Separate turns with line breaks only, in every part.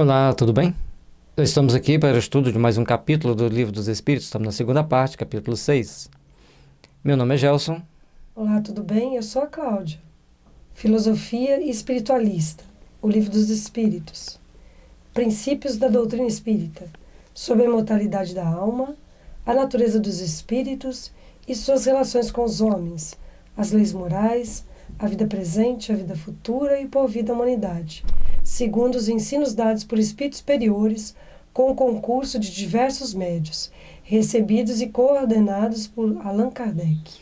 Olá, tudo bem? Estamos aqui para o estudo de mais um capítulo do Livro dos Espíritos. Estamos na segunda parte, capítulo 6. Meu nome é Gelson.
Olá, tudo bem? Eu sou a Cláudia. Filosofia e Espiritualista, o Livro dos Espíritos. Princípios da doutrina espírita, sobre a imortalidade da alma, a natureza dos espíritos e suas relações com os homens, as leis morais, a vida presente, a vida futura e o porvir da humanidade, segundo os ensinos dados por espíritos superiores, com o concurso de diversos médios, recebidos e coordenados por Allan Kardec.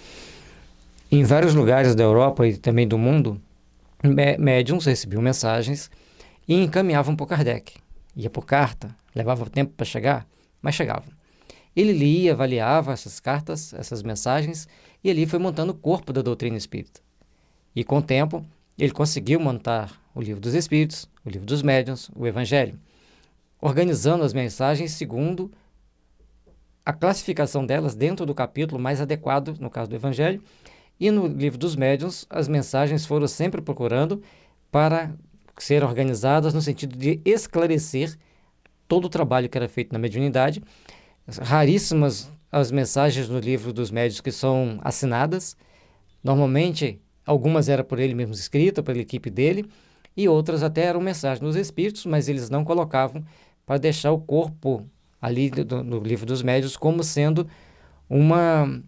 Em vários lugares da Europa e também do mundo, médiums recebiam mensagens e encaminhavam por Kardec. Ia por carta, levava tempo para chegar, mas chegavam. Ele lia, avaliava essas cartas, essas mensagens, e ali foi montando o corpo da doutrina espírita. E com o tempo, ele conseguiu montar o Livro dos Espíritos, o Livro dos Médiuns, o Evangelho, organizando as mensagens segundo a classificação delas dentro do capítulo mais adequado, no caso do Evangelho, e no Livro dos Médiuns, as mensagens foram sempre procurando para ser organizadas no sentido de esclarecer todo o trabalho que era feito na mediunidade. Raríssimas as mensagens no Livro dos Médiuns que são assinadas. Normalmente, algumas eram por ele mesmo escritas, pela equipe dele, e outras até eram mensagens dos espíritos, mas eles não colocavam para deixar o corpo ali no Livro dos Médiuns como sendo uma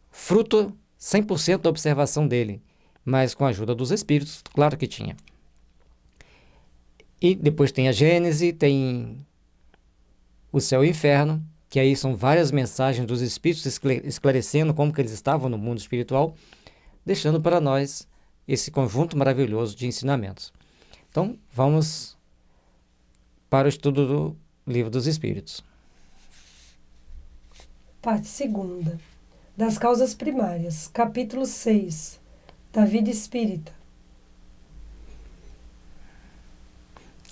fruto 100% da observação dele, mas com a ajuda dos espíritos, claro que tinha. E depois tem a Gênese, tem o Céu e o Inferno, que aí são várias mensagens dos espíritos esclarecendo como que eles estavam no mundo espiritual, deixando para nós esse conjunto maravilhoso de ensinamentos. Então, vamos para o estudo do Livro dos Espíritos.
Parte 2ª. Das causas primárias. Capítulo 6. Da vida espírita.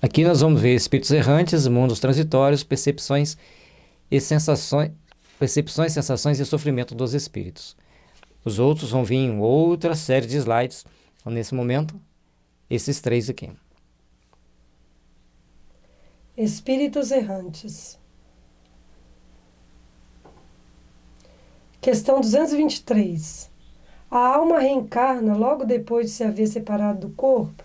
Aqui nós vamos ver espíritos errantes, mundos transitórios, percepções, sensações e sofrimento dos espíritos. Os outros vão vir em outra série de slides. Então, nesse momento, esses três aqui.
Espíritos errantes. Questão 223. A alma reencarna logo depois de se haver separado do corpo?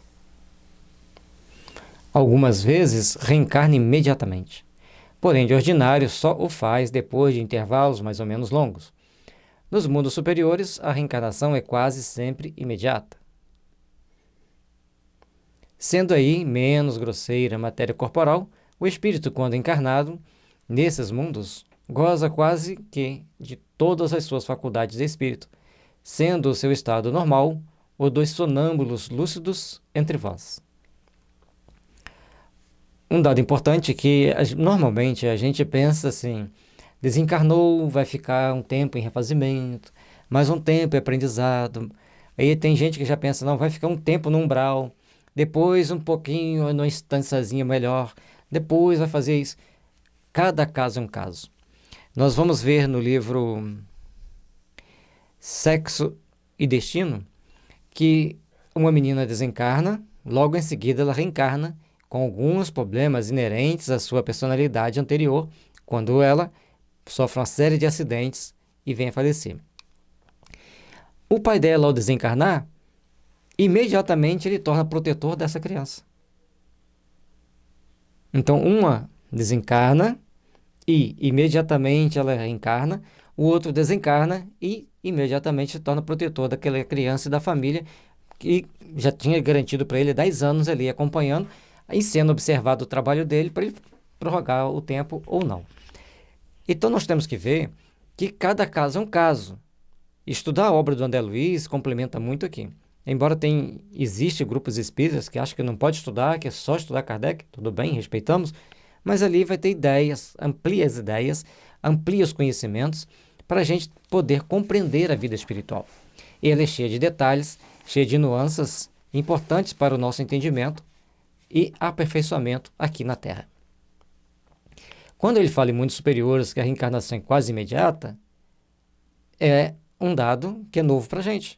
Algumas vezes reencarna imediatamente. Porém, de ordinário, só o faz depois de intervalos mais ou menos longos. Nos mundos superiores, a reencarnação é quase sempre imediata. Sendo aí menos grosseira a matéria corporal, o espírito, quando encarnado, nesses mundos, goza quase que de todas as suas faculdades de espírito, sendo o seu estado normal o dos sonâmbulos lúcidos entre vós. Um dado importante é que normalmente a gente pensa assim, desencarnou, vai ficar um tempo em refazimento, mais um tempo em aprendizado. Aí tem gente que já pensa, não, vai ficar um tempo no umbral, depois um pouquinho numa instânciazinha melhor, depois vai fazer isso. Cada caso é um caso. Nós vamos ver no livro Sexo e Destino que uma menina desencarna, logo em seguida ela reencarna com alguns problemas inerentes à sua personalidade anterior, quando ela sofre uma série de acidentes e vem a falecer. O pai dela, ao desencarnar, imediatamente ele torna protetor dessa criança. Então, uma desencarna e imediatamente ela reencarna, o outro desencarna e imediatamente se torna protetor daquela criança e da família que já tinha garantido para ele 10 anos ali acompanhando e sendo observado o trabalho dele para ele prorrogar o tempo ou não. Então nós temos que ver que cada caso é um caso. Estudar a obra do André Luiz complementa muito aqui. Embora existe grupos espíritas que acham que não pode estudar, que é só estudar Kardec, tudo bem, respeitamos, mas ali vai ter ideias, amplia as ideias, amplia os conhecimentos para a gente poder compreender a vida espiritual. E ela é cheia de detalhes, cheia de nuances importantes para o nosso entendimento e aperfeiçoamento aqui na Terra. Quando ele fala em mundos superiores que a reencarnação é quase imediata, é um dado que é novo para a gente.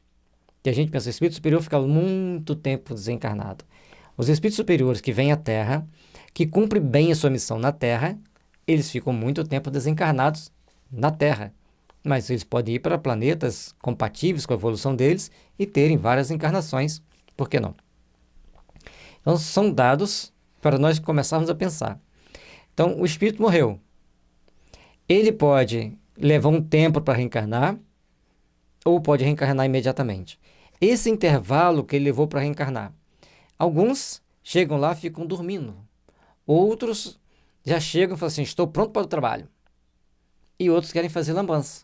Que a gente pensa, o espírito superior fica muito tempo desencarnado. Os espíritos superiores que vêm à Terra, que cumpre bem a sua missão na Terra, eles ficam muito tempo desencarnados na Terra. Mas eles podem ir para planetas compatíveis com a evolução deles e terem várias encarnações. Por que não? Então, são dados para nós começarmos a pensar. Então, o espírito morreu. Ele pode levar um tempo para reencarnar ou pode reencarnar imediatamente. Esse intervalo que ele levou para reencarnar, alguns chegam lá e ficam dormindo. Outros já chegam e falam assim, estou pronto para o trabalho. E outros querem fazer lambança.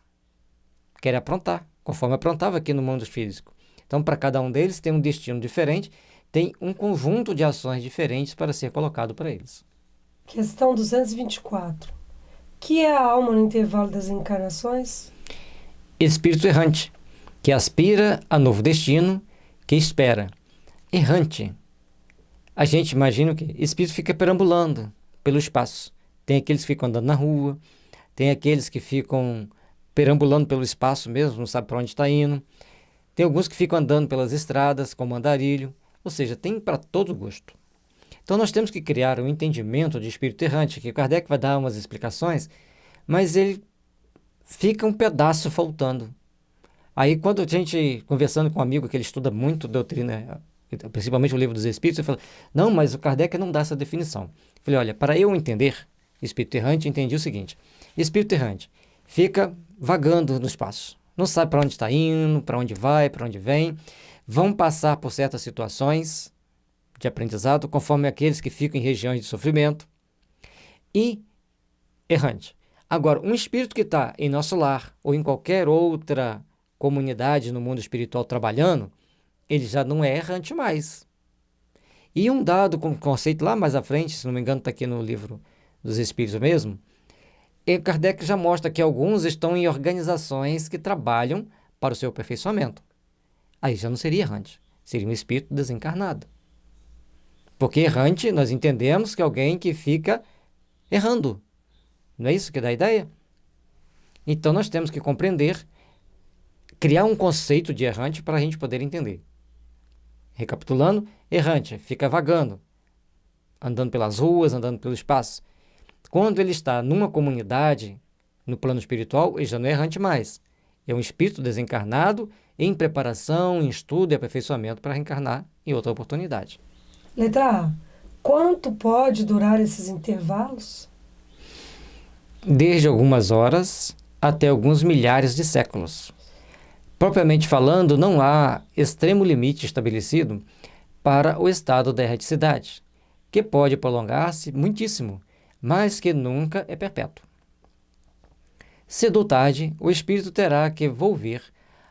Querem aprontar, conforme aprontava aqui no mundo físico. Então, para cada um deles tem um destino diferente, tem um conjunto de ações diferentes para ser colocado para eles.
Questão 224. Que é a alma no intervalo das encarnações?
Espírito errante, que aspira a novo destino, que espera. Errante. A gente imagina o quê? Espírito fica perambulando pelo espaço. Tem aqueles que ficam andando na rua, tem aqueles que ficam perambulando pelo espaço mesmo, não sabe para onde está indo. Tem alguns que ficam andando pelas estradas, como andarilho. Ou seja, tem para todo gosto. Então nós temos que criar um entendimento de espírito errante, que Kardec vai dar umas explicações, mas ele fica um pedaço faltando. Aí quando a gente, conversando com um amigo que ele estuda muito doutrina, principalmente o Livro dos Espíritos, ele fala, não, mas o Kardec não dá essa definição. Eu falei, olha, para eu entender espírito errante, entendi o seguinte, espírito errante fica vagando no espaço, não sabe para onde está indo, para onde vai, para onde vem, vão passar por certas situações de aprendizado, conforme aqueles que ficam em regiões de sofrimento, e errante. Agora, um espírito que está em nosso lar ou em qualquer outra comunidade no mundo espiritual trabalhando, ele já não é errante mais. E um dado conceito lá mais à frente, se não me engano está aqui no Livro dos Espíritos mesmo, Kardec já mostra que alguns estão em organizações que trabalham para o seu aperfeiçoamento. Aí já não seria errante, seria um espírito desencarnado. Porque errante, nós entendemos que é alguém que fica errando. Não é isso que dá a ideia? Então nós temos que compreender, criar um conceito de errante para a gente poder entender. Recapitulando, errante, fica vagando, andando pelas ruas, andando pelo espaço. Quando ele está numa comunidade, no plano espiritual, ele já não é errante mais. É um espírito desencarnado em preparação, em estudo e aperfeiçoamento para reencarnar em outra oportunidade.
Letra A. Quanto pode durar esses intervalos?
Desde algumas horas até alguns milhares de séculos. Propriamente falando, não há extremo limite estabelecido para o estado da erraticidade, que pode prolongar-se muitíssimo, mas que nunca é perpétuo. Cedo ou tarde, o espírito terá que volver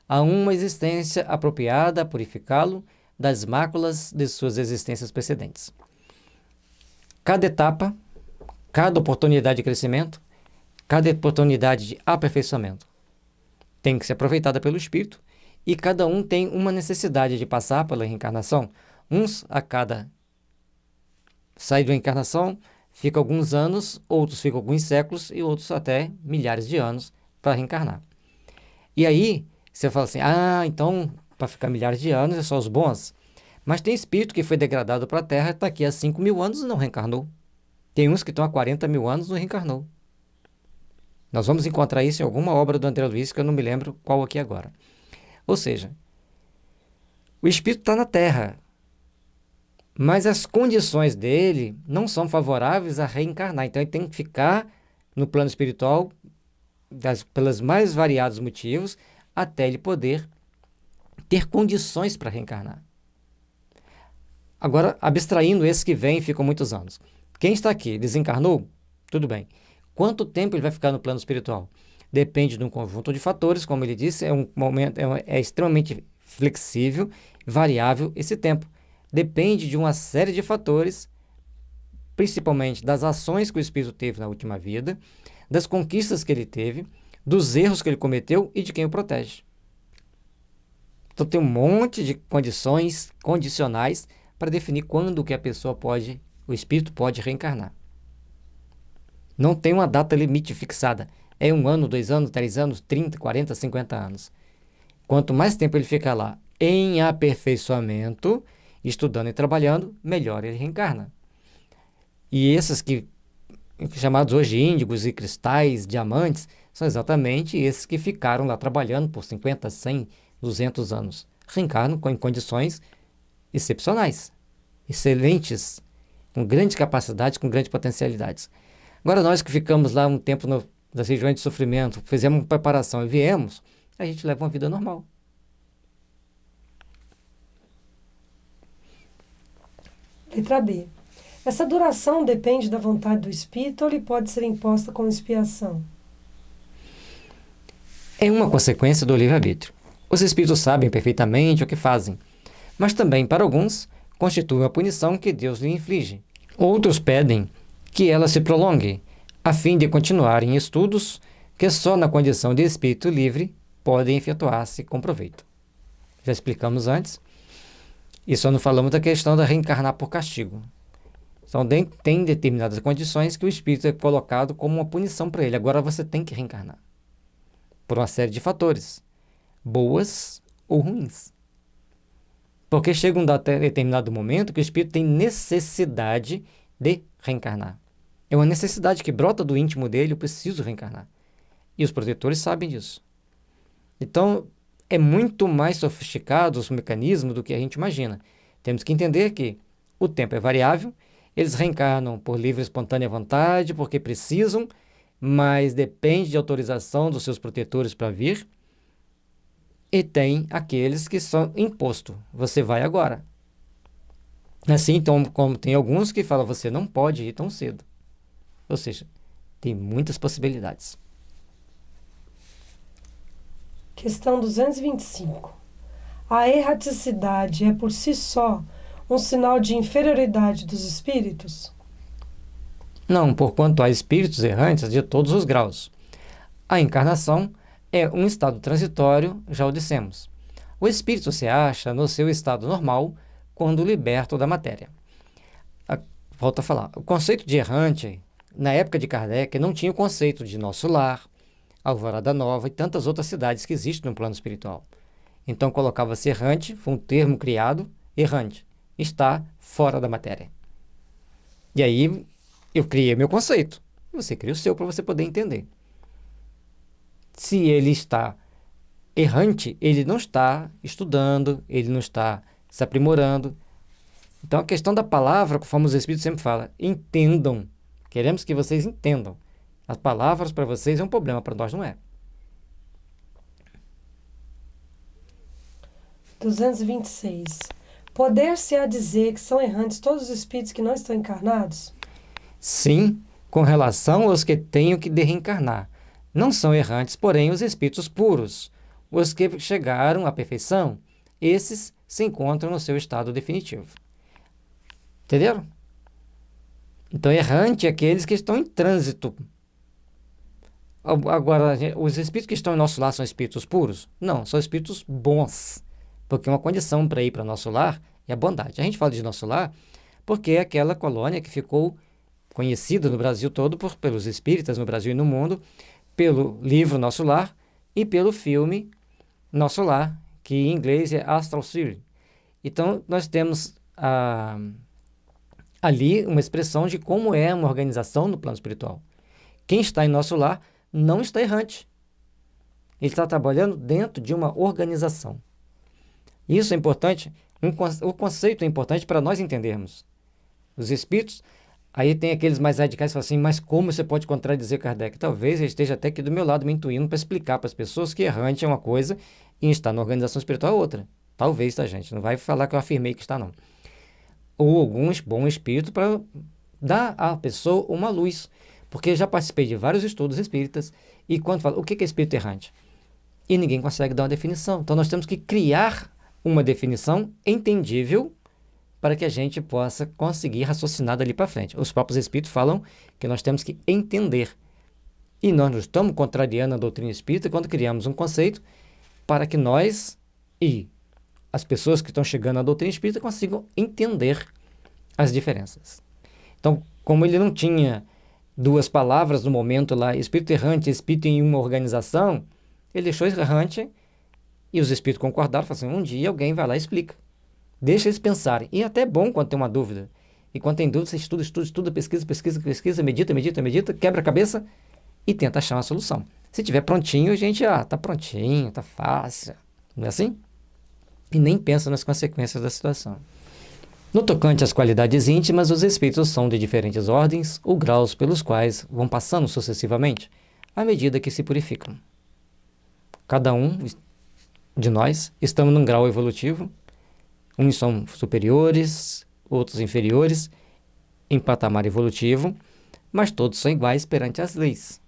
a uma existência apropriada a purificá-lo das máculas de suas existências precedentes. Cada etapa, cada oportunidade de crescimento, cada oportunidade de aperfeiçoamento tem que ser aproveitada pelo espírito e cada um tem uma necessidade de passar pela reencarnação. Uns a cada sair da encarnação fica alguns anos, outros ficam alguns séculos e outros até milhares de anos para reencarnar. E aí você fala assim, então para ficar milhares de anos é só os bons. Mas tem espírito que foi degradado para a Terra, está aqui há 5.000 anos e não reencarnou. Tem uns que estão há 40.000 anos e não reencarnou. Nós vamos encontrar isso em alguma obra do André Luiz, que eu não me lembro qual aqui agora. Ou seja, o espírito está na Terra, mas as condições dele não são favoráveis a reencarnar. Então ele tem que ficar no plano espiritual pelos mais variados motivos até ele poder ter condições para reencarnar. Agora, abstraindo esses que vêm e ficam muitos anos. Quem está aqui desencarnou? Tudo bem. Quanto tempo ele vai ficar no plano espiritual? Depende de um conjunto de fatores, como ele disse, é extremamente flexível, variável esse tempo. Depende de uma série de fatores, principalmente das ações que o espírito teve na última vida, das conquistas que ele teve, dos erros que ele cometeu e de quem o protege. Então tem um monte de condições condicionais para definir quando que a pessoa pode, o espírito pode reencarnar. Não tem uma data limite fixada. É 1 ano, 2 anos, 3 anos, 30, 40, 50 anos. Quanto mais tempo ele fica lá em aperfeiçoamento, estudando e trabalhando, melhor ele reencarna. E esses chamados hoje índigos e cristais, diamantes, são exatamente esses que ficaram lá trabalhando por 50, 100, 200 anos. Reencarnam em condições excepcionais, excelentes, com grande capacidade, com grandes potencialidades. Agora nós que ficamos lá um tempo nas regiões de sofrimento, fizemos uma preparação e viemos, a gente leva uma vida normal.
Letra B. Essa duração depende da vontade do espírito ou lhe pode ser imposta como expiação?
É uma consequência do livre-arbítrio. Os espíritos sabem perfeitamente o que fazem, mas também, para alguns, constitui uma punição que Deus lhe inflige. Outros pedem que ela se prolongue, a fim de continuarem em estudos que só na condição de espírito livre podem efetuar-se com proveito. Já explicamos antes, e só não falamos da questão da reencarnar por castigo. Então, tem determinadas condições que o espírito é colocado como uma punição para ele. Agora você tem que reencarnar. Por uma série de fatores, boas ou ruins. Porque chega um determinado momento que o espírito tem necessidade de reencarnar. É uma necessidade que brota do íntimo dele, eu preciso reencarnar. E os protetores sabem disso. Então, é muito mais sofisticado os mecanismos do que a gente imagina. Temos que entender que o tempo é variável, eles reencarnam por livre e espontânea vontade, porque precisam, mas depende de autorização dos seus protetores para vir. E tem aqueles que são imposto. Você vai agora. Assim, então, como tem alguns que falam, você não pode ir tão cedo. Ou seja, tem muitas possibilidades.
Questão 225. A erraticidade é por si só um sinal de inferioridade dos espíritos?
Não, porquanto há espíritos errantes de todos os graus. A encarnação é um estado transitório, já o dissemos. O espírito se acha no seu estado normal quando liberto da matéria. Volto a falar. O conceito de errante, na época de Kardec, não tinha o conceito de Nosso Lar, Alvorada Nova e tantas outras cidades que existem no plano espiritual. Então colocava-se errante, foi um termo criado, errante, está fora da matéria. E aí eu criei meu conceito. Você cria o seu para você poder entender. Se ele está errante, ele não está estudando, ele não está se aprimorando. Então a questão da palavra, conforme os Espíritos sempre falam, entendam. Queremos que vocês entendam. As palavras para vocês é um problema, para nós não é.
226. Poder-se-á dizer que são errantes todos os espíritos que não estão encarnados?
Sim, com relação aos que tenham que reencarnar. Não são errantes, porém, os espíritos puros. Os que chegaram à perfeição, esses se encontram no seu estado definitivo. Entenderam? Então, errante é aqueles que estão em trânsito. Agora, os espíritos que estão em nosso lar são espíritos puros? Não, são espíritos bons. Porque uma condição para ir para nosso lar é a bondade. A gente fala de nosso lar porque é aquela colônia que ficou conhecida no Brasil todo pelos espíritas no Brasil e no mundo, pelo livro Nosso Lar e pelo filme Nosso Lar, que em inglês é Astral City. Então, nós temos ali uma expressão de como é uma organização no plano espiritual. Quem está em nosso lar não está errante. Ele está trabalhando dentro de uma organização. Isso é importante, o conceito é importante para nós entendermos. Os espíritos, aí tem aqueles mais radicais que falam assim, mas como você pode contradizer Kardec? Talvez ele esteja até aqui do meu lado me intuindo para explicar para as pessoas que errante é uma coisa e estar na organização espiritual é outra. Talvez, tá, gente? Não vai falar que eu afirmei que está, não. Ou algum bom espírito para dar à pessoa uma luz. Porque eu já participei de vários estudos espíritas e quando falo, o que é espírito errante? E ninguém consegue dar uma definição. Então nós temos que criar uma definição entendível para que a gente possa conseguir raciocinar dali para frente. Os próprios espíritos falam que nós temos que entender. E nós não estamos contrariando a doutrina espírita quando criamos um conceito para que nós e as pessoas que estão chegando à doutrina espírita consigam entender as diferenças. Então, como ele não tinha duas palavras no momento lá, espírito errante, espírito em uma organização, ele deixou errante e os espíritos concordaram, falaram assim, um dia alguém vai lá e explica. Deixa eles pensarem. E até é bom quando tem uma dúvida. E quando tem dúvida, você estuda, pesquisa, medita, quebra a cabeça e tenta achar uma solução. Se tiver prontinho, a gente, tá prontinho, tá fácil. Não é assim? E nem pensa nas consequências da situação. No tocante às qualidades íntimas, os espíritos são de diferentes ordens ou graus pelos quais vão passando sucessivamente, à medida que se purificam. Cada um de nós estamos num grau evolutivo. Uns são superiores, outros inferiores, em patamar evolutivo, mas todos são iguais perante as leis.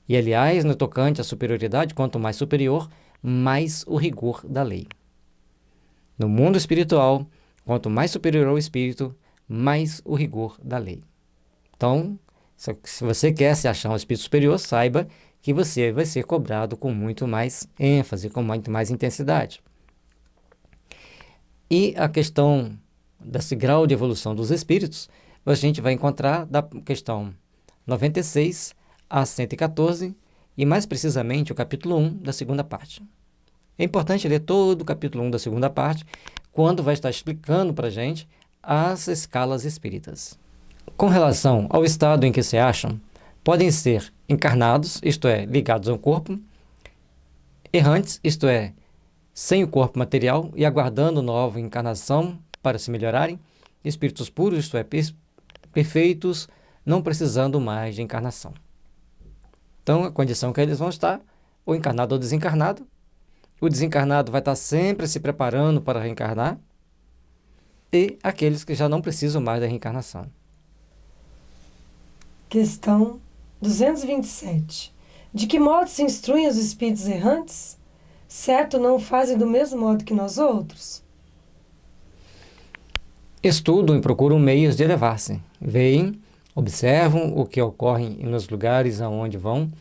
E, aliás, no tocante à superioridade, quanto mais superior, mais o rigor da lei. No mundo espiritual, quanto mais superior ao espírito, mais o rigor da lei. Então, se você quer se achar um espírito superior, saiba que você vai ser cobrado com muito mais ênfase, com muito mais intensidade. E a questão desse grau de evolução dos espíritos, a gente vai encontrar da questão 96 a 114, e mais precisamente o capítulo 1 da segunda parte. É importante ler todo o capítulo 1 da segunda parte, quando vai estar explicando para a gente as escalas espíritas. Com relação ao estado em que se acham, podem ser encarnados, isto é, ligados ao corpo, errantes, isto é, sem o corpo material e aguardando nova encarnação para se melhorarem, espíritos puros, isto é, perfeitos, não precisando mais de encarnação. Então, a condição que eles vão estar, ou encarnado ou desencarnado. O desencarnado vai estar sempre se preparando para reencarnar, e aqueles que já não precisam mais da reencarnação.
Questão 227. De que modo se instruem os espíritos errantes? Certo, não fazem do mesmo modo que nós outros?
Estudam e procuram meios de elevar-se. Veem, observam o que ocorre nos lugares aonde vão,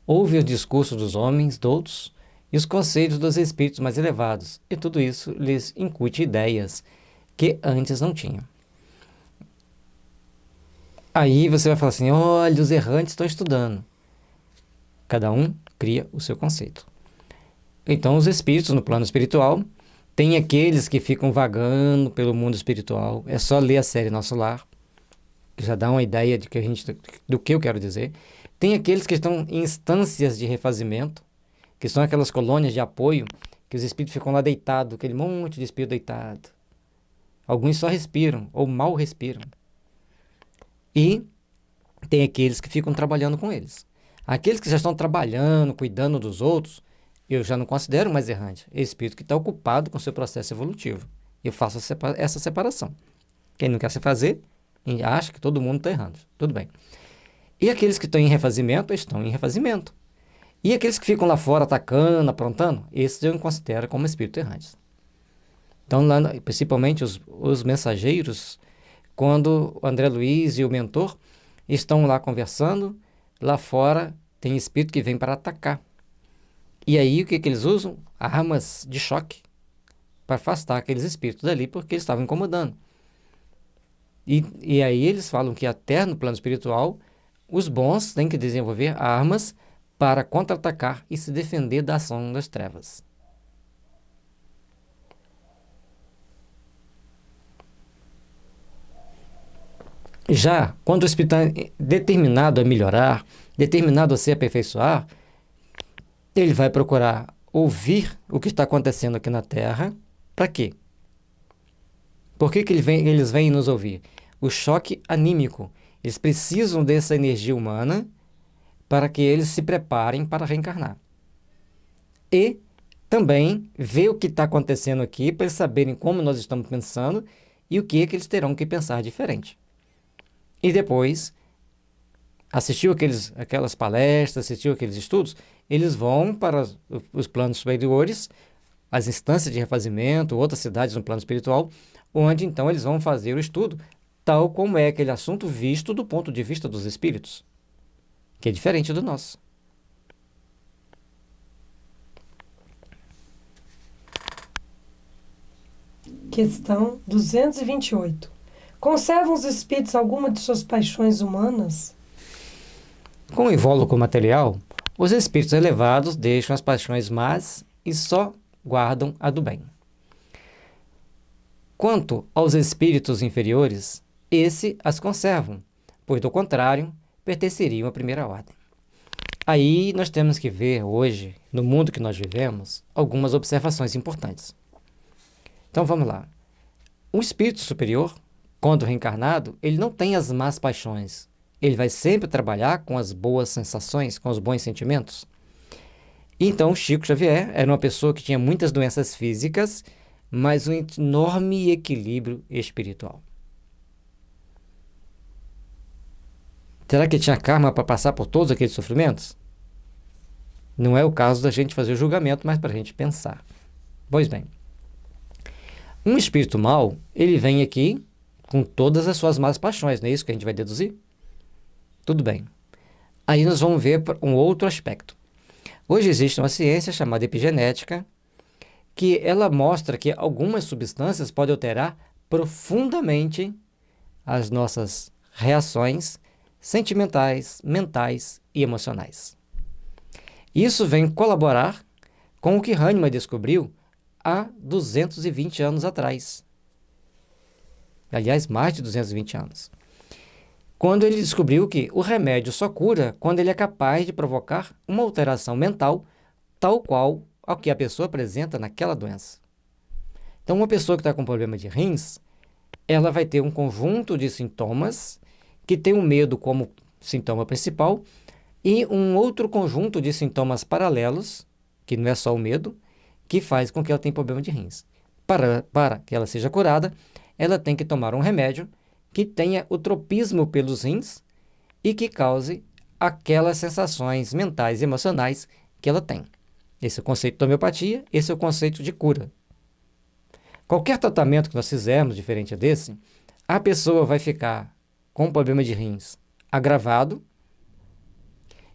ouvem os discursos dos homens doutos e os conselhos dos espíritos mais elevados, e tudo isso lhes incute ideias que antes não tinham. Aí você vai falar assim, olha, os errantes estão estudando. Cada um cria o seu conceito. Então, os espíritos no plano espiritual, tem aqueles que ficam vagando pelo mundo espiritual. É só ler a série Nosso Lar, que já dá uma ideia do que eu quero dizer. Tem aqueles que estão em instâncias de refazimento, que são aquelas colônias de apoio, que os espíritos ficam lá deitados, aquele monte de espírito deitado. Alguns só respiram, ou mal respiram. E tem aqueles que ficam trabalhando com eles. Aqueles que já estão trabalhando, cuidando dos outros, eu já não considero mais errante. É espírito que está ocupado com o seu processo evolutivo. Eu faço essa separação. Quem não quer se fazer, acha que todo mundo está errando. Tudo bem. E aqueles que estão em refazimento, estão em refazimento. E aqueles que ficam lá fora atacando, aprontando, esses eu considero como espíritos errantes. Então, lá, principalmente os mensageiros, quando o André Luiz e o mentor estão lá conversando, lá fora tem espírito que vem para atacar. E aí o que eles usam? Armas de choque para afastar aqueles espíritos dali, porque eles estavam incomodando. E aí eles falam que até no plano espiritual, os bons têm que desenvolver armas para contra-atacar e se defender da ação das trevas. Já quando o espírito está determinado a melhorar, determinado a se aperfeiçoar, ele vai procurar ouvir o que está acontecendo aqui na Terra. Para quê? Por que eles vêm nos ouvir? O choque anímico. Eles precisam dessa energia humana para que eles se preparem para reencarnar. E também ver o que está acontecendo aqui para eles saberem como nós estamos pensando e o que eles terão que pensar diferente. E depois, assistiu aquelas palestras, assistiu aqueles estudos, eles vão para os planos superiores, as instâncias de refazimento, outras cidades no plano espiritual, onde então eles vão fazer o estudo, tal como é aquele assunto visto do ponto de vista dos espíritos, que é diferente do nosso.
Questão 228. Conservam os espíritos alguma de suas paixões humanas?
Com o invólucro material, os espíritos elevados deixam as paixões más e só guardam a do bem. Quanto aos espíritos inferiores, esse as conservam, pois, do contrário, pertenceriam à primeira ordem. Aí nós temos que ver hoje, no mundo que nós vivemos, algumas observações importantes. Então vamos lá. O espírito superior, quando reencarnado, ele não tem as más paixões. Ele vai sempre trabalhar com as boas sensações, com os bons sentimentos. Então, Chico Xavier era uma pessoa que tinha muitas doenças físicas, mas um enorme equilíbrio espiritual. Será que ele tinha karma para passar por todos aqueles sofrimentos? Não é o caso da gente fazer o julgamento, mas para a gente pensar. Pois bem, um espírito mau, ele vem aqui com todas as suas más paixões, não é isso que a gente vai deduzir? Tudo bem. Aí nós vamos ver um outro aspecto. Hoje existe uma ciência chamada epigenética, que ela mostra que algumas substâncias podem alterar profundamente as nossas reações sentimentais, mentais e emocionais. Isso vem colaborar com o que Hahnemann descobriu há 220 anos atrás. Aliás, mais de 220 anos. Quando ele descobriu que o remédio só cura quando ele é capaz de provocar uma alteração mental tal qual ao que a pessoa apresenta naquela doença. Então, uma pessoa que está com problema de rins, ela vai ter um conjunto de sintomas que tem o medo como sintoma principal e um outro conjunto de sintomas paralelos, que não é só o medo, que faz com que ela tenha problema de rins. Para que ela seja curada, ela tem que tomar um remédio que tenha o tropismo pelos rins e que cause aquelas sensações mentais e emocionais que ela tem. Esse é o conceito da homeopatia, esse é o conceito de cura. Qualquer tratamento que nós fizermos diferente desse, a pessoa vai ficar com problema de rins agravado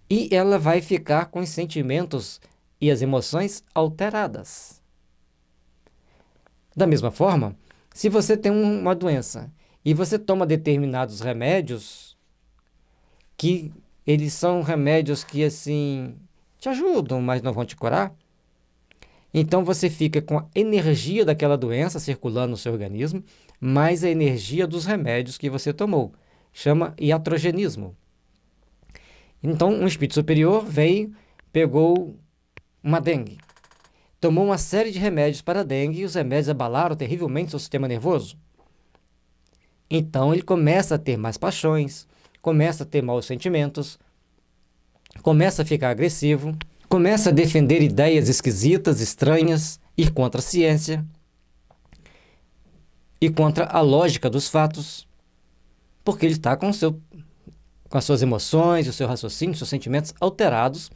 e ela vai ficar com os sentimentos e as emoções alteradas. Da mesma forma, se você tem uma doença e você toma determinados remédios, que eles são remédios que, assim, te ajudam, mas não vão te curar, então você fica com a energia daquela doença circulando no seu organismo, mais a energia dos remédios que você tomou. Chama iatrogenismo. Então, um espírito superior veio, pegou uma dengue, tomou uma série de remédios para a dengue e os remédios abalaram terrivelmente seu sistema nervoso. Então, ele começa a ter mais paixões, começa a ter maus sentimentos, começa a ficar agressivo, começa a defender ideias esquisitas, estranhas, ir contra a ciência e contra a lógica dos fatos, porque ele está com as suas emoções, o seu raciocínio, os seus sentimentos alterados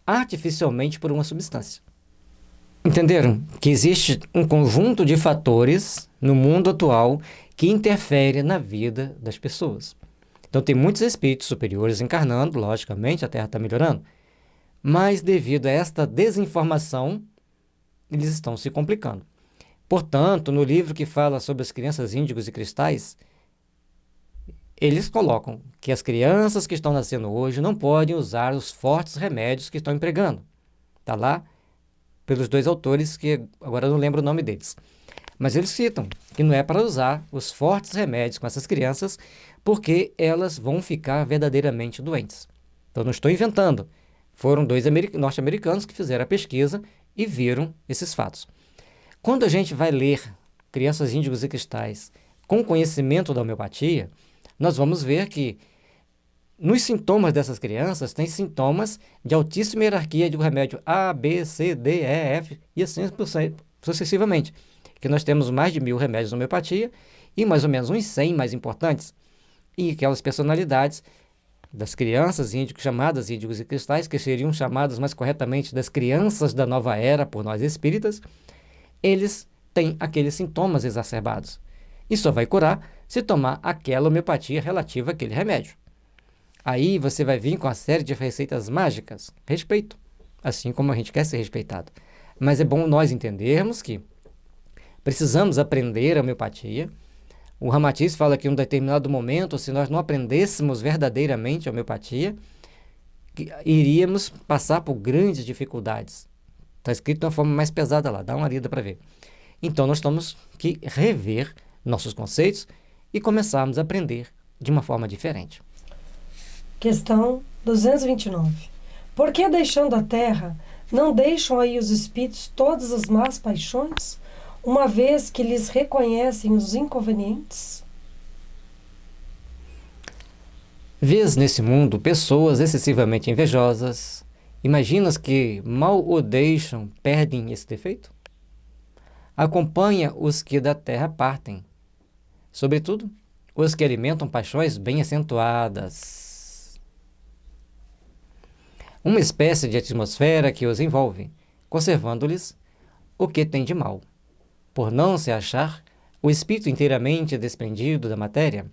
artificialmente por uma substância. Entenderam? Que existe um conjunto de fatores no mundo atual que interfere na vida das pessoas. Então, tem muitos espíritos superiores encarnando, logicamente, a Terra está melhorando, mas devido a esta desinformação, eles estão se complicando. Portanto, no livro que fala sobre as crianças índigos e cristais, eles colocam que as crianças que estão nascendo hoje não podem usar os fortes remédios que estão empregando. Está lá pelos dois autores, que agora eu não lembro o nome deles. Mas eles citam que não é para usar os fortes remédios com essas crianças, porque elas vão ficar verdadeiramente doentes. Então, não estou inventando. Foram dois norte-americanos que fizeram a pesquisa e viram esses fatos. Quando a gente vai ler Crianças Índigos e Cristais com conhecimento da homeopatia, nós vamos ver que nos sintomas dessas crianças tem sintomas de altíssima hierarquia do remédio A, B, C, D, E, F e assim sucessivamente. Que nós temos mais de 1000 remédios de homeopatia e mais ou menos uns 100 mais importantes. E aquelas personalidades das crianças índigos, chamadas índigos e cristais, que seriam chamadas mais corretamente das crianças da nova era por nós espíritas, eles têm aqueles sintomas exacerbados. E só vai curar se tomar aquela homeopatia relativa àquele remédio. Aí você vai vir com uma série de receitas mágicas. Respeito, assim como a gente quer ser respeitado. Mas é bom nós entendermos que precisamos aprender a homeopatia. O Ramatiz fala que em um determinado momento, se nós não aprendêssemos verdadeiramente a homeopatia, iríamos passar por grandes dificuldades. Está escrito de uma forma mais pesada lá, dá uma lida para ver. Então, nós temos que rever nossos conceitos e começarmos a aprender de uma forma diferente.
Questão 229. Por que, deixando a terra, não deixam aí os espíritos todas as más paixões, uma vez que lhes reconhecem os inconvenientes?
Vês nesse mundo pessoas excessivamente invejosas. Imaginas que mal o deixam, perdem esse defeito? Acompanha os que da terra partem, sobretudo os que alimentam paixões bem acentuadas. Uma espécie de atmosfera que os envolve, conservando-lhes o que tem de mal. Por não se achar o espírito inteiramente desprendido da matéria,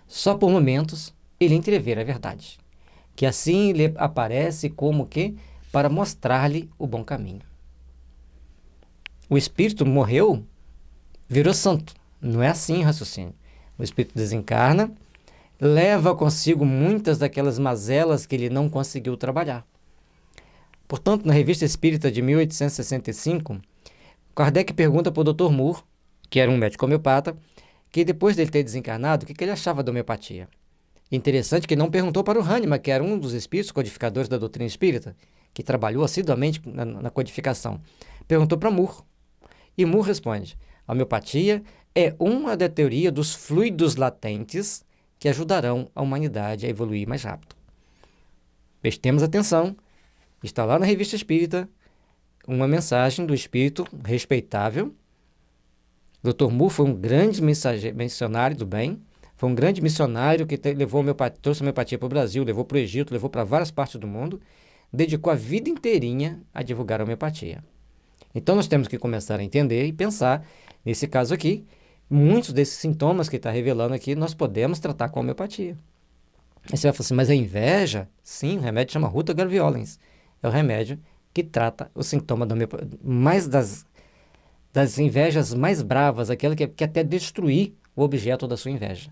só por momentos ele entrevê a verdade, que assim lhe aparece como que para mostrar-lhe o bom caminho. O espírito morreu, virou santo. Não é assim o raciocínio. O espírito desencarna, leva consigo muitas daquelas mazelas que ele não conseguiu trabalhar. Portanto, na Revista Espírita de 1865, Kardec pergunta para o Dr. Moore, que era um médico homeopata, que depois dele ter desencarnado, o que ele achava da homeopatia. Interessante que não perguntou para o Hahnemann, que era um dos espíritos codificadores da doutrina espírita, que trabalhou assiduamente na codificação. Perguntou para Moore. E Moore responde: a homeopatia é uma da teoria dos fluidos latentes que ajudarão a humanidade a evoluir mais rápido. Prestemos atenção, está lá na Revista Espírita uma mensagem do espírito respeitável. Dr. Moore foi um grande missionário do bem, foi um grande missionário que trouxe a homeopatia para o Brasil, levou para o Egito, levou para várias partes do mundo, dedicou a vida inteirinha a divulgar a homeopatia. Então nós temos que começar a entender e pensar, nesse caso aqui, muitos desses sintomas que está revelando aqui, nós podemos tratar com a homeopatia. Aí você vai falar assim, mas a inveja? Sim, o remédio chama Ruta Graviolens. É o remédio que trata o sintoma da homeopatia, mais das invejas mais bravas, aquela que quer até destruir o objeto da sua inveja.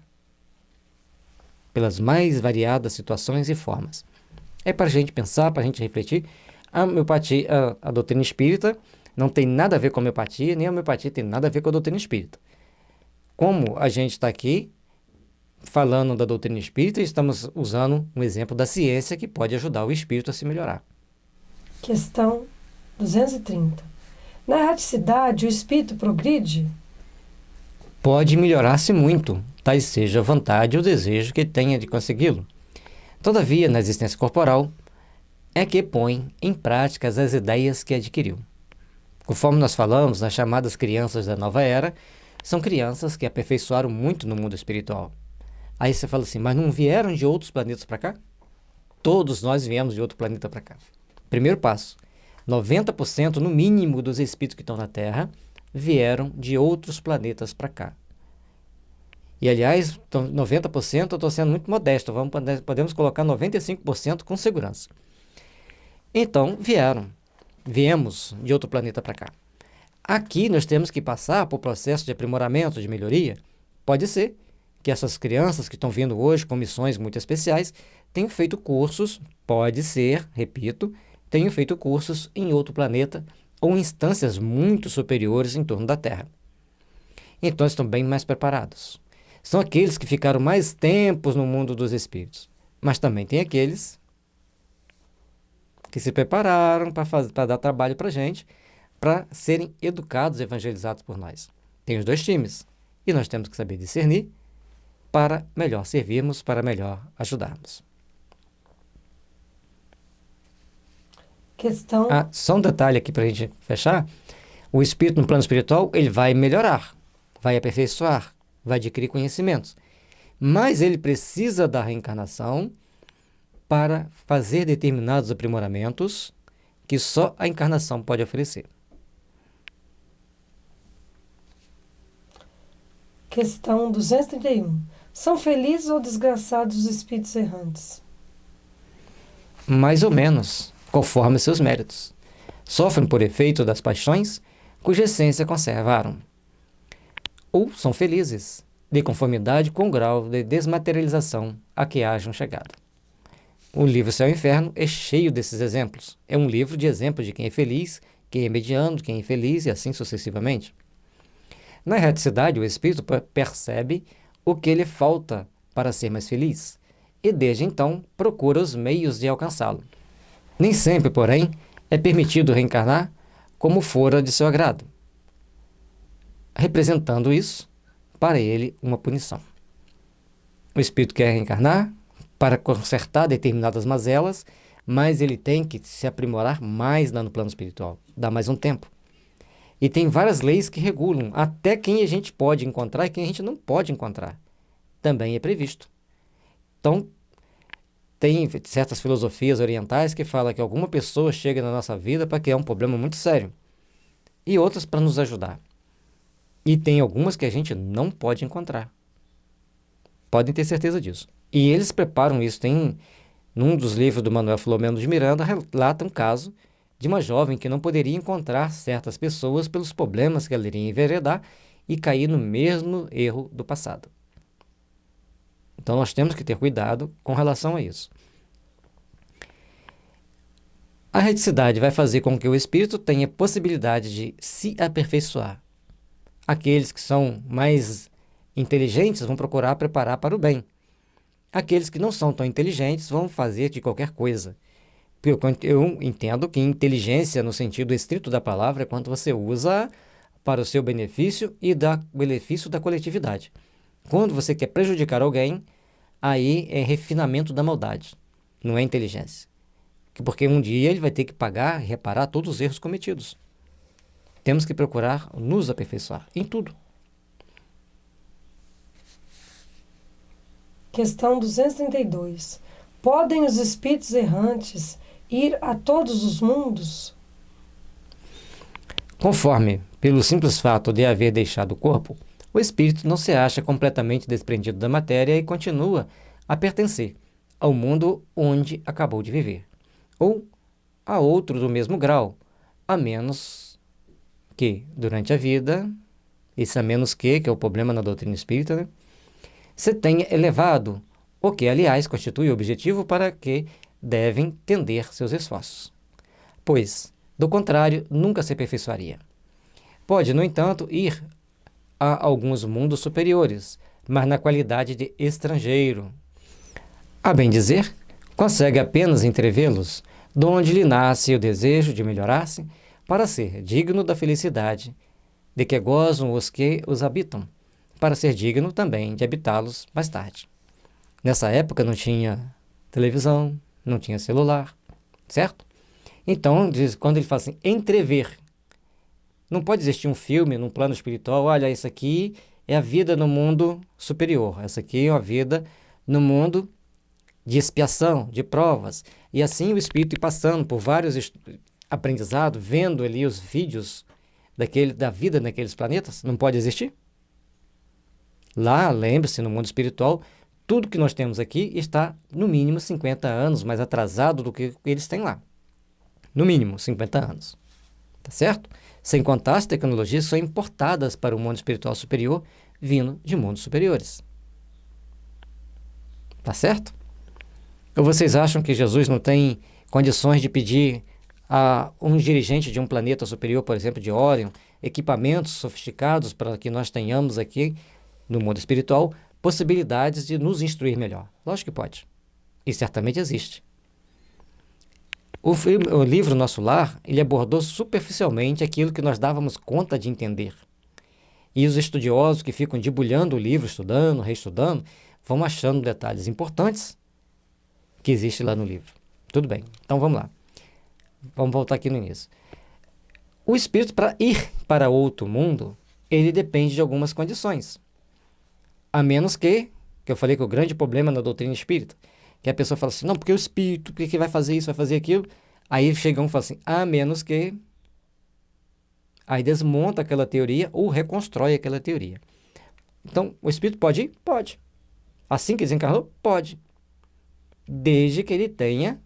Pelas mais variadas situações e formas. É para a gente pensar, para a gente refletir. A homeopatia, a doutrina espírita, não tem nada a ver com a homeopatia, nem a homeopatia tem nada a ver com a doutrina espírita. Como a gente está aqui falando da doutrina espírita, estamos usando um exemplo da ciência que pode ajudar o espírito a se melhorar.
Questão 230. Na erraticidade, o espírito progride?
Pode melhorar-se muito, tais seja a vontade ou o desejo que tenha de consegui-lo. Todavia, na existência corporal, é que põe em prática as ideias que adquiriu. Conforme nós falamos, as chamadas crianças da nova era são crianças que aperfeiçoaram muito no mundo espiritual. Aí você fala assim, mas não vieram de outros planetas para cá? Todos nós viemos de outro planeta para cá. Primeiro passo, 90% no mínimo dos espíritos que estão na Terra vieram de outros planetas para cá. E aliás, 90% eu estou sendo muito modesto, podemos colocar 95% com segurança. Então, viemos de outro planeta para cá. Aqui nós temos que passar por processo de aprimoramento, de melhoria. Pode ser que essas crianças que estão vindo hoje com missões muito especiais tenham feito cursos, pode ser, repito, tenham feito cursos em outro planeta ou em instâncias muito superiores em torno da Terra. Então estão bem mais preparados. São aqueles que ficaram mais tempos no mundo dos espíritos. Mas também tem aqueles que se prepararam para dar trabalho para a gente, para serem educados e evangelizados por nós. Tem os dois times. E nós temos que saber discernir para melhor servirmos, para melhor ajudarmos.
Questão...
Só um detalhe aqui para a gente fechar. O espírito no plano espiritual, ele vai melhorar, vai aperfeiçoar, vai adquirir conhecimentos. Mas ele precisa da reencarnação para fazer determinados aprimoramentos que só a encarnação pode oferecer.
Questão 231. São felizes ou desgraçados os espíritos errantes?
Mais ou menos, conforme seus méritos. Sofrem por efeito das paixões, cuja essência conservaram. Ou são felizes, de conformidade com o grau de desmaterialização a que hajam chegado. O livro Céu e Inferno é cheio desses exemplos. É um livro de exemplos de quem é feliz, quem é mediano, quem é infeliz e assim sucessivamente. Na erraticidade, o espírito percebe o que lhe falta para ser mais feliz e, desde então, procura os meios de alcançá-lo. Nem sempre, porém, é permitido reencarnar como fora de seu agrado, representando isso, para ele, uma punição. O espírito quer reencarnar para consertar determinadas mazelas, mas ele tem que se aprimorar mais lá no plano espiritual, dá mais um tempo. E tem várias leis que regulam até quem a gente pode encontrar e quem a gente não pode encontrar. Também é previsto. Então, tem certas filosofias orientais que falam que alguma pessoa chega na nossa vida para criar um problema muito sério. E outras para nos ajudar. E tem algumas que a gente não pode encontrar. Podem ter certeza disso. E eles preparam isso. Tem, num dos livros do Manuel Filomeno de Miranda, relata um caso de uma jovem que não poderia encontrar certas pessoas pelos problemas que ela iria enveredar e cair no mesmo erro do passado. Então nós temos que ter cuidado com relação a isso. A reticidade vai fazer com que o espírito tenha possibilidade de se aperfeiçoar. Aqueles que são mais inteligentes vão procurar preparar para o bem. Aqueles que não são tão inteligentes vão fazer de qualquer coisa. Eu entendo que inteligência, no sentido estrito da palavra, é quando você usa para o seu benefício e benefício da coletividade. Quando você quer prejudicar alguém, aí é refinamento da maldade, não é inteligência. Porque um dia ele vai ter que pagar e reparar todos os erros cometidos. Temos que procurar nos aperfeiçoar em tudo.
Questão 232. Podem os espíritos errantes ir a todos os mundos?
Conforme, pelo simples fato de haver deixado o corpo, o espírito não se acha completamente desprendido da matéria e continua a pertencer ao mundo onde acabou de viver, ou a outro do mesmo grau, a menos que, durante a vida, esse a menos que é o problema na doutrina espírita, né, se tenha elevado, o que, aliás, constitui o objetivo para que devem tender seus esforços. Pois, do contrário, nunca se aperfeiçoaria. Pode, no entanto, ir a alguns mundos superiores, mas na qualidade de estrangeiro. A bem dizer, consegue apenas entrevê-los, donde lhe nasce o desejo de melhorar-se, para ser digno da felicidade de que gozam os que os habitam, para ser digno também de habitá-los mais tarde. Nessa época não tinha televisão, não tinha celular, certo? Então, quando ele fala assim, entrever, não pode existir um filme num plano espiritual, olha, isso aqui é a vida no mundo superior, essa aqui é a vida no mundo de expiação, de provas, e assim o espírito ir passando por vários aprendizados, vendo ali os vídeos da vida naqueles planetas, não pode existir? Lá, lembre-se, no mundo espiritual, tudo que nós temos aqui está, no mínimo, 50 anos mais atrasado do que eles têm lá. No mínimo, 50 anos. Tá certo? Sem contar as tecnologias que são importadas para o mundo espiritual superior, vindo de mundos superiores. Tá certo? Ou vocês acham que Jesus não tem condições de pedir a um dirigente de um planeta superior, por exemplo, de Órion, equipamentos sofisticados para que nós tenhamos aqui, no mundo espiritual, possibilidades de nos instruir melhor? Lógico que pode. E certamente existe. O livro Nosso Lar, ele abordou superficialmente aquilo que nós dávamos conta de entender. E os estudiosos que ficam debulhando o livro, estudando, reestudando, vão achando detalhes importantes que existem lá no livro. Tudo bem, então vamos lá. Vamos voltar aqui no início. O espírito, para ir para outro mundo, ele depende de algumas condições. A menos que eu falei que o grande problema na doutrina espírita, que a pessoa fala assim, não, porque o espírito, porque que vai fazer isso, vai fazer aquilo. Aí chega um e fala assim, a menos que... Aí desmonta aquela teoria ou reconstrói aquela teoria. Então, o espírito pode ir? Pode. Assim que desencarnou? Pode. Desde que ele tenha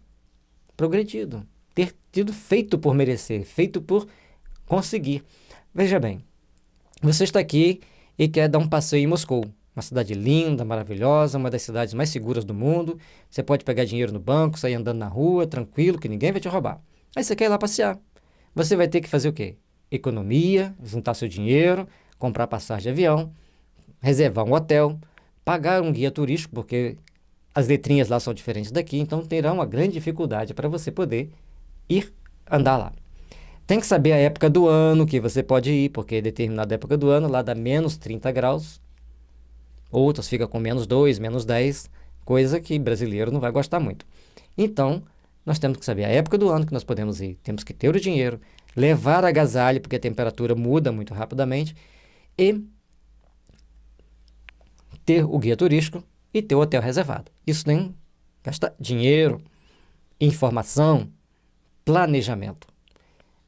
progredido. Ter tido feito por merecer, feito por conseguir. Veja bem, você está aqui e quer dar um passeio em Moscou. Uma cidade linda, maravilhosa, uma das cidades mais seguras do mundo. Você pode pegar dinheiro no banco, sair andando na rua, tranquilo, que ninguém vai te roubar. Aí você quer ir lá passear. Você vai ter que fazer o quê? Economia, juntar seu dinheiro, comprar passagem de avião, reservar um hotel, pagar um guia turístico, porque as letrinhas lá são diferentes daqui, então terá uma grande dificuldade para você poder ir andar lá. Tem que saber a época do ano que você pode ir, porque determinada época do ano lá dá menos 30 graus, outras fica com menos 2, menos 10, coisa que brasileiro não vai gostar muito. Então, nós temos que saber a época do ano que nós podemos ir, temos que ter o dinheiro, levar agasalho, porque a temperatura muda muito rapidamente, e ter o guia turístico e ter o hotel reservado. Isso nem gasta dinheiro, informação, planejamento.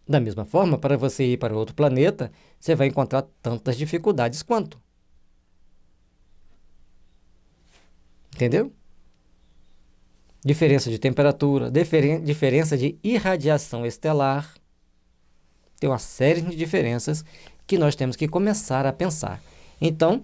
Da mesma forma, para você ir para outro planeta, você vai encontrar tantas dificuldades quanto. Entendeu? Diferença de temperatura, diferença de irradiação estelar. Tem uma série de diferenças que nós temos que começar a pensar. Então,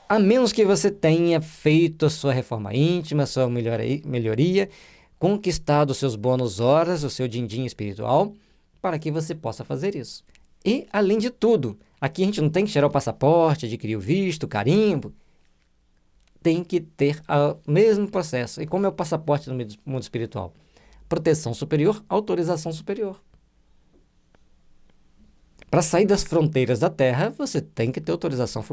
a menos que você tenha feito a sua reforma íntima, a sua melhoria, conquistado os seus bônus horas, o seu din-din espiritual, para que você possa fazer isso. E, além de tudo, aqui a gente não tem que tirar o passaporte, adquirir o visto, carimbo. Tem que ter o mesmo processo. E como é o passaporte no mundo espiritual? Proteção superior, autorização superior. Para sair das fronteiras da Terra, você tem que ter autorização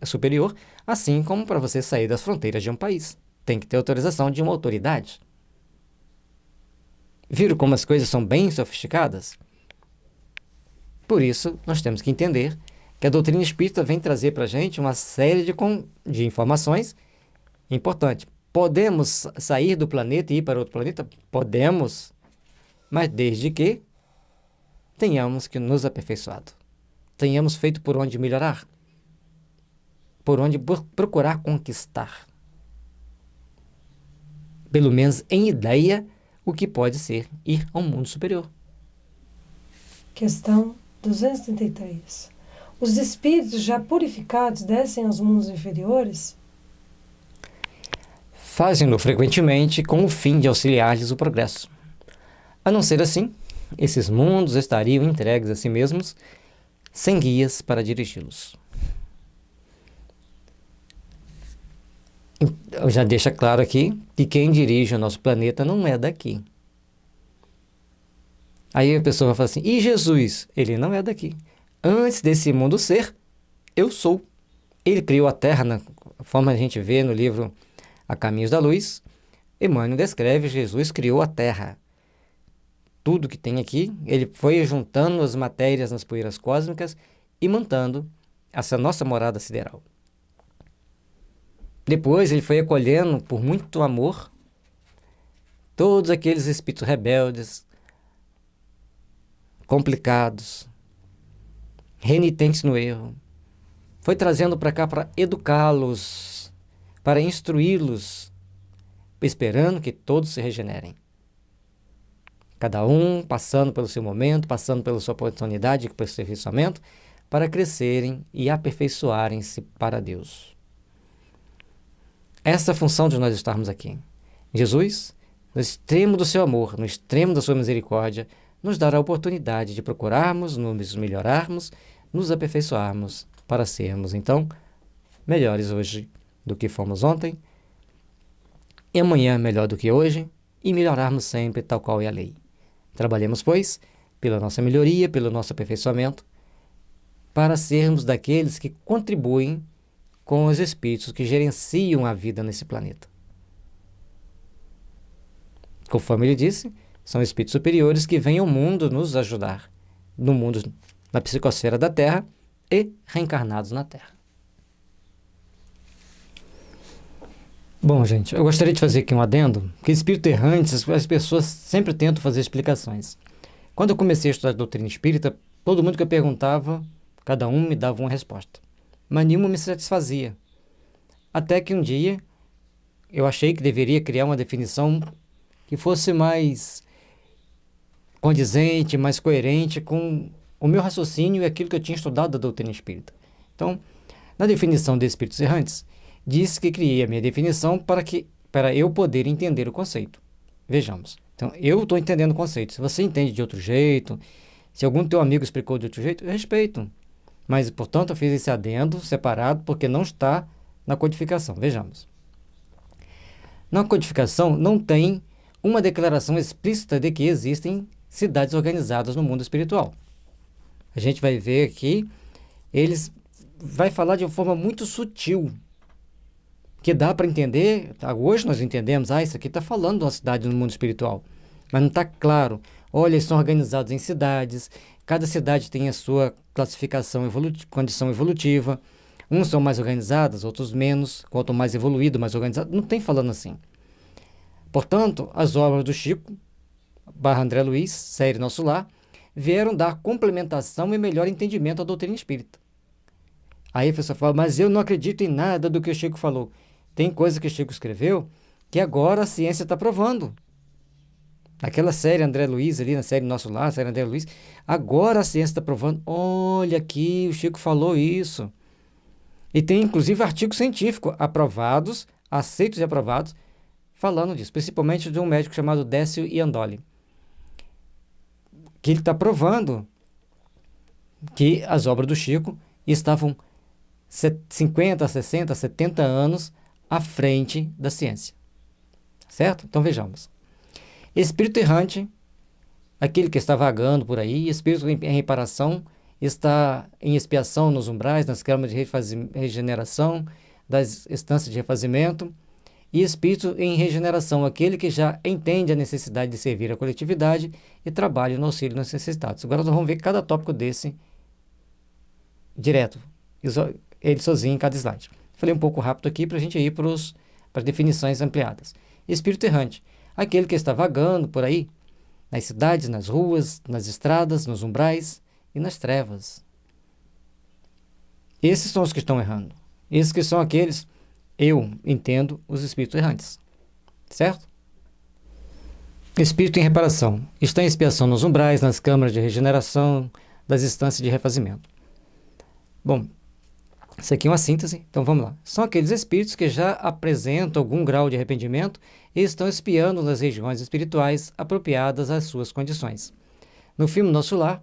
superior, assim como para você sair das fronteiras de um país. Tem que ter autorização de uma autoridade. Viram como as coisas são bem sofisticadas? Por isso, nós temos que entender que a doutrina espírita vem trazer para a gente uma série de informações importantes. Podemos sair do planeta e ir para outro planeta? Podemos, mas desde que tenhamos que nos aperfeiçoado. Tenhamos feito por onde melhorar. Por onde procurar conquistar. Pelo menos em ideia, o que pode ser ir ao mundo superior.
Questão 233. Os espíritos já purificados descem aos mundos inferiores?
Fazem-no frequentemente com o fim de auxiliar-lhes o progresso. A não ser assim, esses mundos estariam entregues a si mesmos, sem guias para dirigi-los. Eu já deixa claro aqui que quem dirige o nosso planeta não é daqui. Aí a pessoa vai falar assim, e Jesus? Ele não é daqui. Antes desse mundo ser, eu sou. Ele criou a Terra, na forma que a gente vê no livro A Caminhos da Luz. Emmanuel descreve, Jesus criou a Terra. Tudo que tem aqui, ele foi juntando as matérias nas poeiras cósmicas e montando essa nossa morada sideral. Depois ele foi acolhendo, por muito amor, todos aqueles espíritos rebeldes, complicados, renitentes no erro. Foi trazendo para cá para educá-los, para instruí-los, esperando que todos se regenerem. Cada um passando pelo seu momento, passando pela sua oportunidade de aperfeiçoamento, para crescerem e aperfeiçoarem-se para Deus. Essa é a função de nós estarmos aqui. Jesus, no extremo do seu amor, no extremo da sua misericórdia, nos dará a oportunidade de procurarmos, nos melhorarmos, nos aperfeiçoarmos para sermos, então, melhores hoje do que fomos ontem, e amanhã melhor do que hoje, e melhorarmos sempre tal qual é a lei. Trabalhemos, pois, pela nossa melhoria, pelo nosso aperfeiçoamento, para sermos daqueles que contribuem com os espíritos que gerenciam a vida nesse planeta. Conforme ele disse, são espíritos superiores que vêm ao mundo nos ajudar, no mundo, na psicosfera da Terra e reencarnados na Terra. Bom, gente, eu gostaria de fazer aqui um adendo, que espírito errante, as pessoas sempre tentam fazer explicações. Quando eu comecei a estudar a doutrina espírita, todo mundo que eu perguntava, cada um me dava uma resposta, mas nenhuma me satisfazia. Até que um dia, eu achei que deveria criar uma definição que fosse mais condizente, mais coerente com o meu raciocínio e aquilo que eu tinha estudado da doutrina espírita. Então, na definição de espíritos errantes, disse que criei a minha definição para eu poder entender o conceito. Vejamos. Então, eu estou entendendo o conceito. Se você entende de outro jeito, se algum teu amigo explicou de outro jeito, eu respeito. Mas, portanto, eu fiz esse adendo separado porque não está na codificação. Vejamos. Na codificação não tem uma declaração explícita de que existem cidades organizadas no mundo espiritual. A gente vai ver aqui, eles vai falar de uma forma muito sutil, que dá para entender. Hoje nós entendemos, isso aqui está falando de uma cidade no mundo espiritual, mas não está claro. Olha, eles são organizados em cidades, cada cidade tem a sua classificação, condição evolutiva. Uns são mais organizados, outros menos. Quanto mais evoluído, mais organizado. Não tem falando assim. Portanto, as obras do Chico, André Luiz, série Nosso Lar, vieram dar complementação e melhor entendimento à doutrina espírita. Aí a pessoa fala, mas eu não acredito em nada do que o Chico falou. Tem coisa que o Chico escreveu que agora a ciência está provando. Naquela série André Luiz, ali na série Nosso Lar, série André Luiz, agora a ciência está provando. Olha aqui, o Chico falou isso. E tem inclusive artigos científicos aprovados, aceitos e aprovados, falando disso, principalmente de um médico chamado Décio Iandoli, que ele está provando que as obras do Chico estavam 50, 60, 70 anos à frente da ciência. Certo? Então vejamos. Espírito errante, aquele que está vagando por aí, espírito em reparação, está em expiação nos umbrais, nas câmaras de regeneração, das estâncias de refazimento, e espírito em regeneração, aquele que já entende a necessidade de servir a coletividade e trabalha no auxílio dos necessitados. Agora nós vamos ver cada tópico desse direto, ele sozinho em cada slide. Falei um pouco rápido aqui para a gente ir para definições ampliadas. Espírito errante, aquele que está vagando por aí, nas cidades, nas ruas, nas estradas, nos umbrais e nas trevas. Esses são os que estão errando. Esses que são aqueles, eu entendo, os espíritos errantes. Certo? Espírito em reparação. Está em expiação nos umbrais, nas câmaras de regeneração, das instâncias de refazimento. Bom, isso aqui é uma síntese, então vamos lá. São aqueles espíritos que já apresentam algum grau de arrependimento e estão espiando nas regiões espirituais apropriadas às suas condições. No filme Nosso Lar,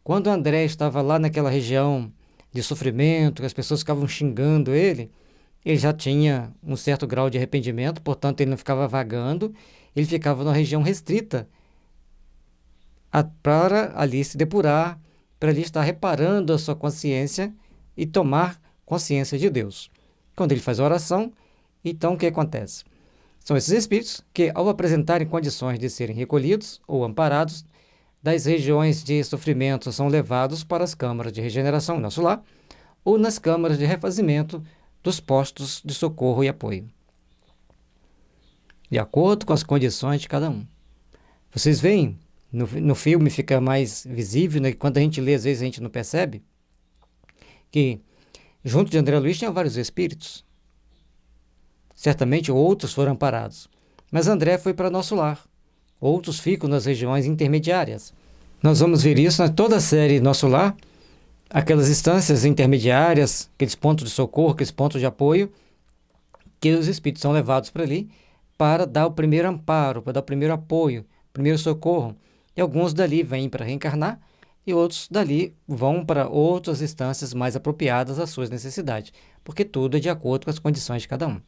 quando André estava lá naquela região de sofrimento, que as pessoas ficavam xingando ele já tinha um certo grau de arrependimento, portanto ele não ficava vagando, ele ficava numa região restrita para ali se depurar, para ali estar reparando a sua consciência e tomar consciência de Deus. Quando ele faz a oração, então o que acontece? São esses espíritos que, ao apresentarem condições de serem recolhidos ou amparados das regiões de sofrimento, são levados para as câmaras de regeneração, Nosso Lar, ou nas câmaras de refazimento dos postos de socorro e apoio, de acordo com as condições de cada um. Vocês veem, no filme fica mais visível, né, quando a gente lê, às vezes a gente não percebe, que junto de André Luiz tinha vários espíritos. Certamente outros foram amparados, mas André foi para Nosso Lar. Outros ficam nas regiões intermediárias. Nós vamos ver isso na toda a série Nosso Lar, aquelas instâncias intermediárias, aqueles pontos de socorro, aqueles pontos de apoio, que os espíritos são levados para ali para dar o primeiro amparo, para dar o primeiro apoio, o primeiro socorro. E alguns dali vêm para reencarnar e outros dali vão para outras instâncias mais apropriadas às suas necessidades, porque tudo é de acordo com as condições de cada um.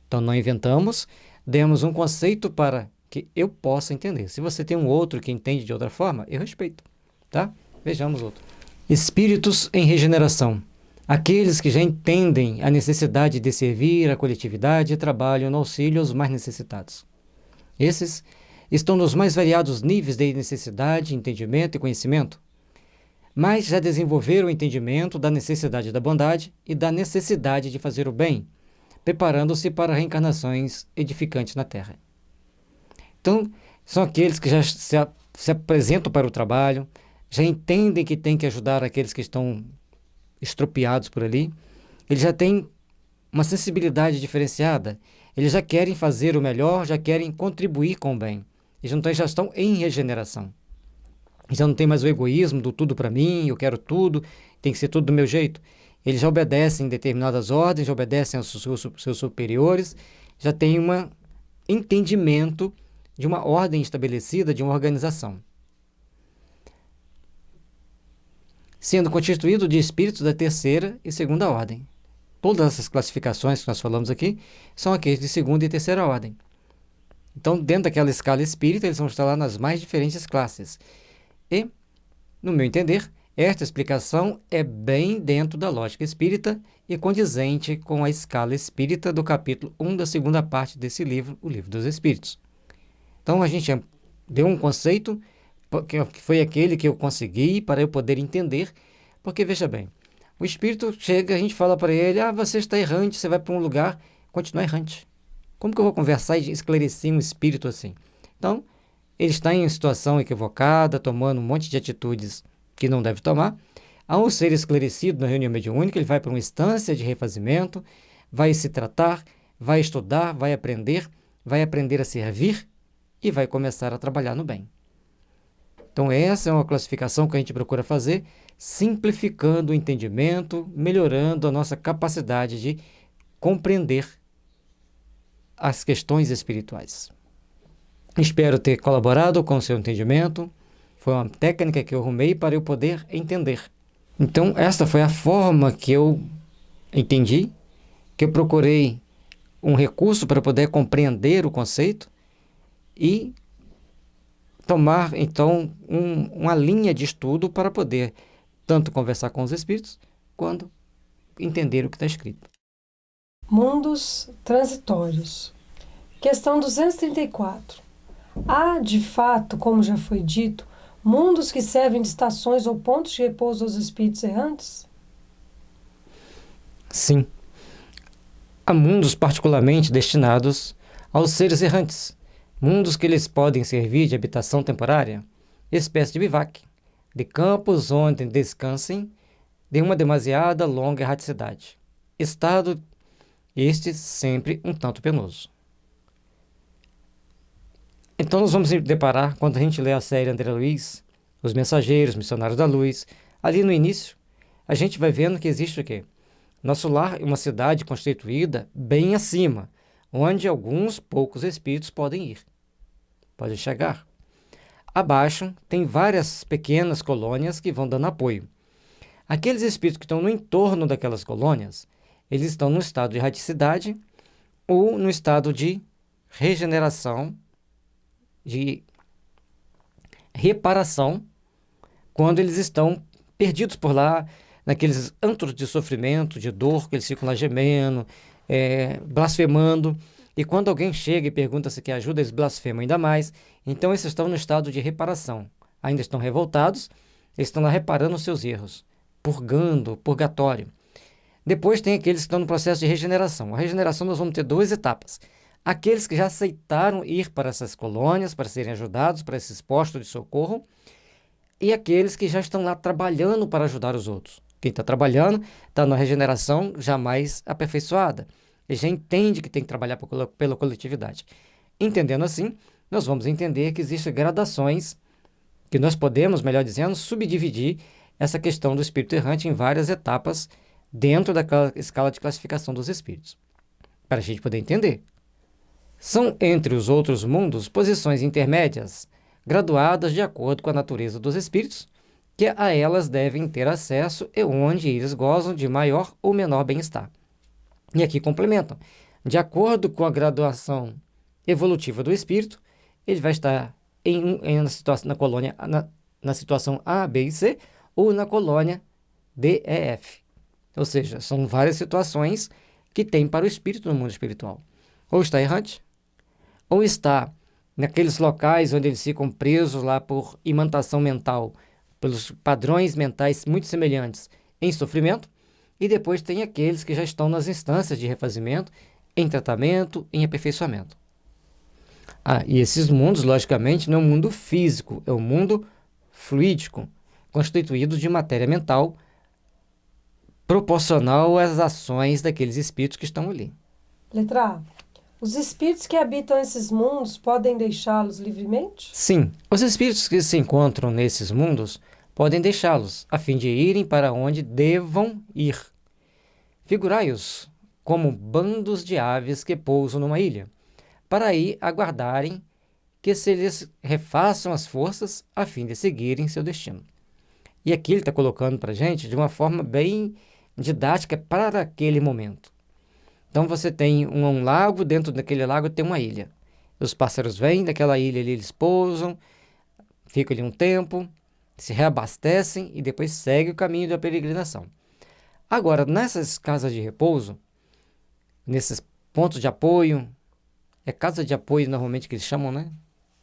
Então não inventamos, demos um conceito para que eu possa entender. Se você tem um outro que entende de outra forma, eu respeito, tá? Vejamos outro. Espíritos em regeneração. Aqueles que já entendem a necessidade de servir a coletividade e trabalham no auxílio aos mais necessitados. Esses estão nos mais variados níveis de necessidade, entendimento e conhecimento, mas já desenvolveram o entendimento da necessidade da bondade e da necessidade de fazer o bem, preparando-se para reencarnações edificantes na Terra. Então, são aqueles que já se apresentam para o trabalho, já entendem que tem que ajudar aqueles que estão estropiados por ali, eles já têm uma sensibilidade diferenciada, eles já querem fazer o melhor, já querem contribuir com o bem, eles já estão em regeneração. Já não tem mais o egoísmo do tudo para mim, eu quero tudo, tem que ser tudo do meu jeito. Eles já obedecem determinadas ordens, já obedecem aos seus superiores, já têm um entendimento de uma ordem estabelecida, de uma organização. sendo constituído de espíritos da terceira e segunda ordem. Todas essas classificações que nós falamos aqui são aqueles de segunda e terceira ordem. Então, dentro daquela escala espírita, eles vão estar lá nas mais diferentes classes. E, no meu entender, esta explicação é bem dentro da lógica espírita e condizente com a escala espírita do capítulo 1 da segunda parte desse livro, o Livro dos Espíritos. Então, a gente deu um conceito que foi aquele que eu consegui para eu poder entender, porque, veja bem, o espírito chega, a gente fala para ele, você está errante, você vai para um lugar, continua errante. Como que eu vou conversar e esclarecer um espírito assim? Então, ele está em situação equivocada, tomando um monte de atitudes que não deve tomar. Ao ser esclarecido na reunião mediúnica, ele vai para uma instância de refazimento, vai se tratar, vai estudar, vai aprender a servir e vai começar a trabalhar no bem. Então, essa é uma classificação que a gente procura fazer, simplificando o entendimento, melhorando a nossa capacidade de compreender as questões espirituais. Espero ter colaborado com o seu entendimento. Foi uma técnica que eu arrumei para eu poder entender. Então, esta foi a forma que eu entendi, que eu procurei um recurso para poder compreender o conceito e tomar, então, uma linha de estudo para poder tanto conversar com os espíritos, quanto entender o que está escrito.
Mundos transitórios. Questão 234. Há, de fato, como já foi dito, mundos que servem de estações ou pontos de repouso aos espíritos errantes?
Sim. Há mundos particularmente destinados aos seres errantes, mundos que eles podem servir de habitação temporária, espécie de bivac, de campos onde descansem de uma demasiada longa erraticidade. Estado este sempre um tanto penoso. Então nós vamos nos deparar, quando a gente lê a série André Luiz, Os Mensageiros, Missionários da Luz, ali no início, a gente vai vendo que existe o quê? Nosso lar é uma cidade constituída bem acima, onde alguns poucos espíritos podem ir, podem chegar. Abaixo tem várias pequenas colônias que vão dando apoio. Aqueles espíritos que estão no entorno daquelas colônias, eles estão no estado de erraticidade ou no estado de regeneração, de reparação, quando eles estão perdidos por lá, naqueles antros de sofrimento, de dor, que eles ficam lá gemendo, blasfemando, e quando alguém chega e pergunta se quer ajuda, eles blasfemam ainda mais. Então eles estão no estado de reparação, ainda estão revoltados, eles estão lá reparando os seus erros, purgando, purgatório. Depois tem aqueles que estão no processo de regeneração. A regeneração nós vamos ter duas etapas. Aqueles que já aceitaram ir para essas colônias, para serem ajudados, para esses postos de socorro, e aqueles que já estão lá trabalhando para ajudar os outros. Quem está trabalhando está na regeneração já mais aperfeiçoada. Ele já entende que tem que trabalhar pela coletividade. Entendendo assim, nós vamos entender que existem gradações, que nós podemos, melhor dizendo, subdividir essa questão do espírito errante em várias etapas dentro daquela escala de classificação dos espíritos, para a gente poder entender. São, entre os outros mundos, posições intermédias, graduadas de acordo com a natureza dos espíritos, que a elas devem ter acesso e onde eles gozam de maior ou menor bem-estar. E aqui complementam. De acordo com a graduação evolutiva do espírito, ele vai estar na colônia, na situação A, B e C, ou na colônia D, E, F. Ou seja, são várias situações que tem para o espírito no mundo espiritual. Ou está errante, ou está naqueles locais onde eles ficam presos lá por imantação mental, pelos padrões mentais muito semelhantes, em sofrimento, e depois tem aqueles que já estão nas instâncias de refazimento, em tratamento, em aperfeiçoamento. E esses mundos, logicamente, não é um mundo físico, é um mundo fluídico, constituído de matéria mental, proporcional às ações daqueles espíritos que estão ali.
Letra A. Os espíritos que habitam esses mundos podem deixá-los livremente?
Sim, os espíritos que se encontram nesses mundos podem deixá-los, a fim de irem para onde devam ir. Figurai-os como bandos de aves que pousam numa ilha, para aí aguardarem que se lhes refaçam as forças, a fim de seguirem seu destino. E aqui ele está colocando para a gente de uma forma bem didática para aquele momento. Então você tem um lago, dentro daquele lago tem uma ilha. Os pássaros vêm daquela ilha ali, eles pousam, ficam ali um tempo, se reabastecem e depois seguem o caminho da peregrinação. Agora, nessas casas de repouso, nesses pontos de apoio, é casa de apoio normalmente que eles chamam, né?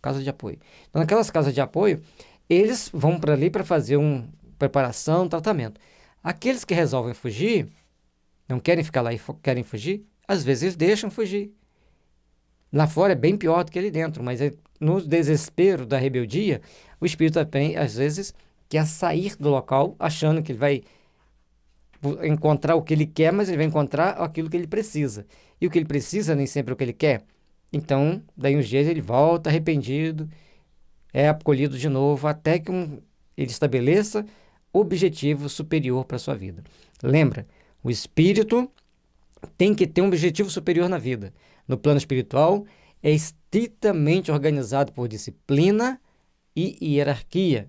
Casa de apoio. Então, naquelas casas de apoio, eles vão para ali para fazer uma preparação, um tratamento. Aqueles que resolvem fugir, não querem ficar lá e querem fugir, às vezes eles deixam fugir. Lá fora é bem pior do que ali dentro, mas no desespero da rebeldia, o espírito também, às vezes, quer sair do local achando que ele vai encontrar o que ele quer, mas ele vai encontrar aquilo que ele precisa. E o que ele precisa nem sempre é o que ele quer. Então, daí uns dias ele volta arrependido, é acolhido de novo, até que ele estabeleça objetivo superior para a sua vida. Lembra, o espírito tem que ter um objetivo superior na vida. No plano espiritual, é estritamente organizado por disciplina e hierarquia.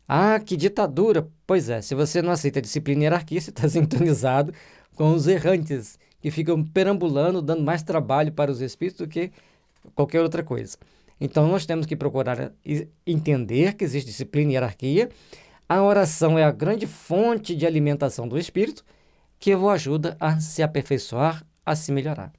Ah, que ditadura! Pois é, se você não aceita disciplina e hierarquia, você está sintonizado com os errantes, que ficam perambulando, dando mais trabalho para os espíritos do que qualquer outra coisa. Então, nós temos que procurar entender que existe disciplina e hierarquia. A oração é a grande fonte de alimentação do espírito, que o ajuda a se aperfeiçoar, a se melhorar.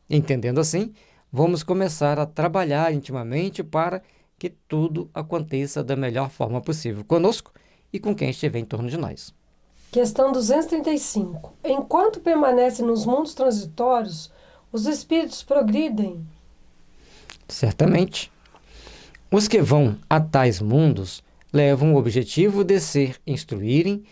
Entendendo assim, vamos começar a trabalhar intimamente para que tudo aconteça da melhor forma possível conosco e com quem estiver em torno de nós.
Questão 235. Enquanto permanecem nos mundos transitórios, os espíritos progridem?
Certamente. Os que vão a tais mundos levam o objetivo de se instruírem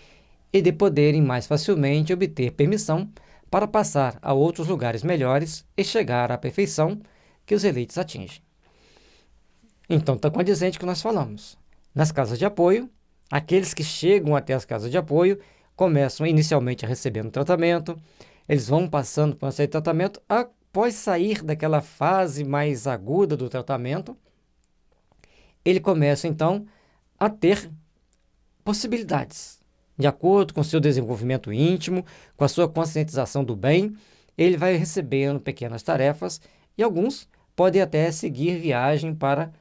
e de poderem mais facilmente obter permissão para passar a outros lugares melhores e chegar à perfeição que os eleitos atingem. Então, está condizente com o que nós falamos. Nas casas de apoio, aqueles que chegam até as casas de apoio começam inicialmente recebendo tratamento, eles vão passando por esse tratamento, após sair daquela fase mais aguda do tratamento, ele começa então a ter possibilidades. De acordo com o seu desenvolvimento íntimo, com a sua conscientização do bem, ele vai recebendo pequenas tarefas e alguns podem até seguir viagem para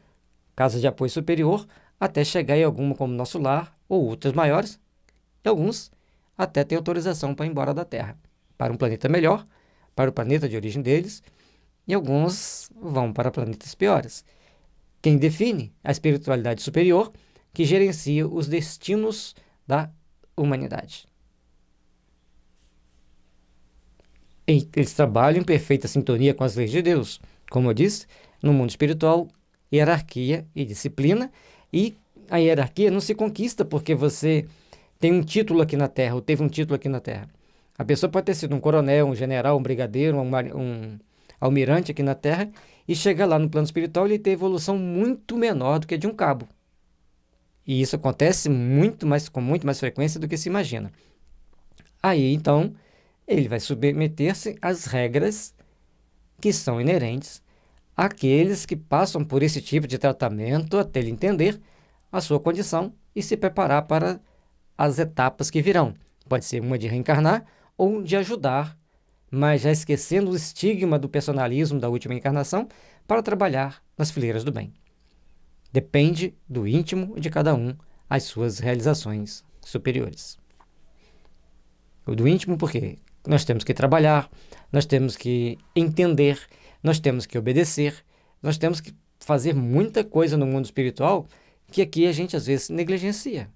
casa de apoio superior até chegar em alguma como Nosso Lar ou outras maiores, e alguns até têm autorização para ir embora da Terra, para um planeta melhor, para o planeta de origem deles, e alguns vão para planetas piores. Quem define a espiritualidade superior, que gerencia os destinos da humanidade. Eles trabalham em perfeita sintonia com as leis de Deus. Como eu disse, no mundo espiritual, hierarquia e disciplina, e a hierarquia não se conquista porque você tem um título aqui na Terra, ou teve um título aqui na Terra. A pessoa pode ter sido um coronel, um general, um brigadeiro, um almirante aqui na Terra, e chega lá no plano espiritual e ele tem evolução muito menor do que a de um cabo. E isso acontece com muito mais frequência do que se imagina. Aí, então, ele vai submeter-se às regras que são inerentes àqueles que passam por esse tipo de tratamento até ele entender a sua condição e se preparar para as etapas que virão. Pode ser uma de reencarnar ou de ajudar, mas já esquecendo o estigma do personalismo da última encarnação para trabalhar nas fileiras do bem. Depende do íntimo de cada um as suas realizações superiores. O do íntimo porque nós temos que trabalhar, nós temos que entender, nós temos que obedecer, nós temos que fazer muita coisa no mundo espiritual que aqui a gente às vezes negligencia.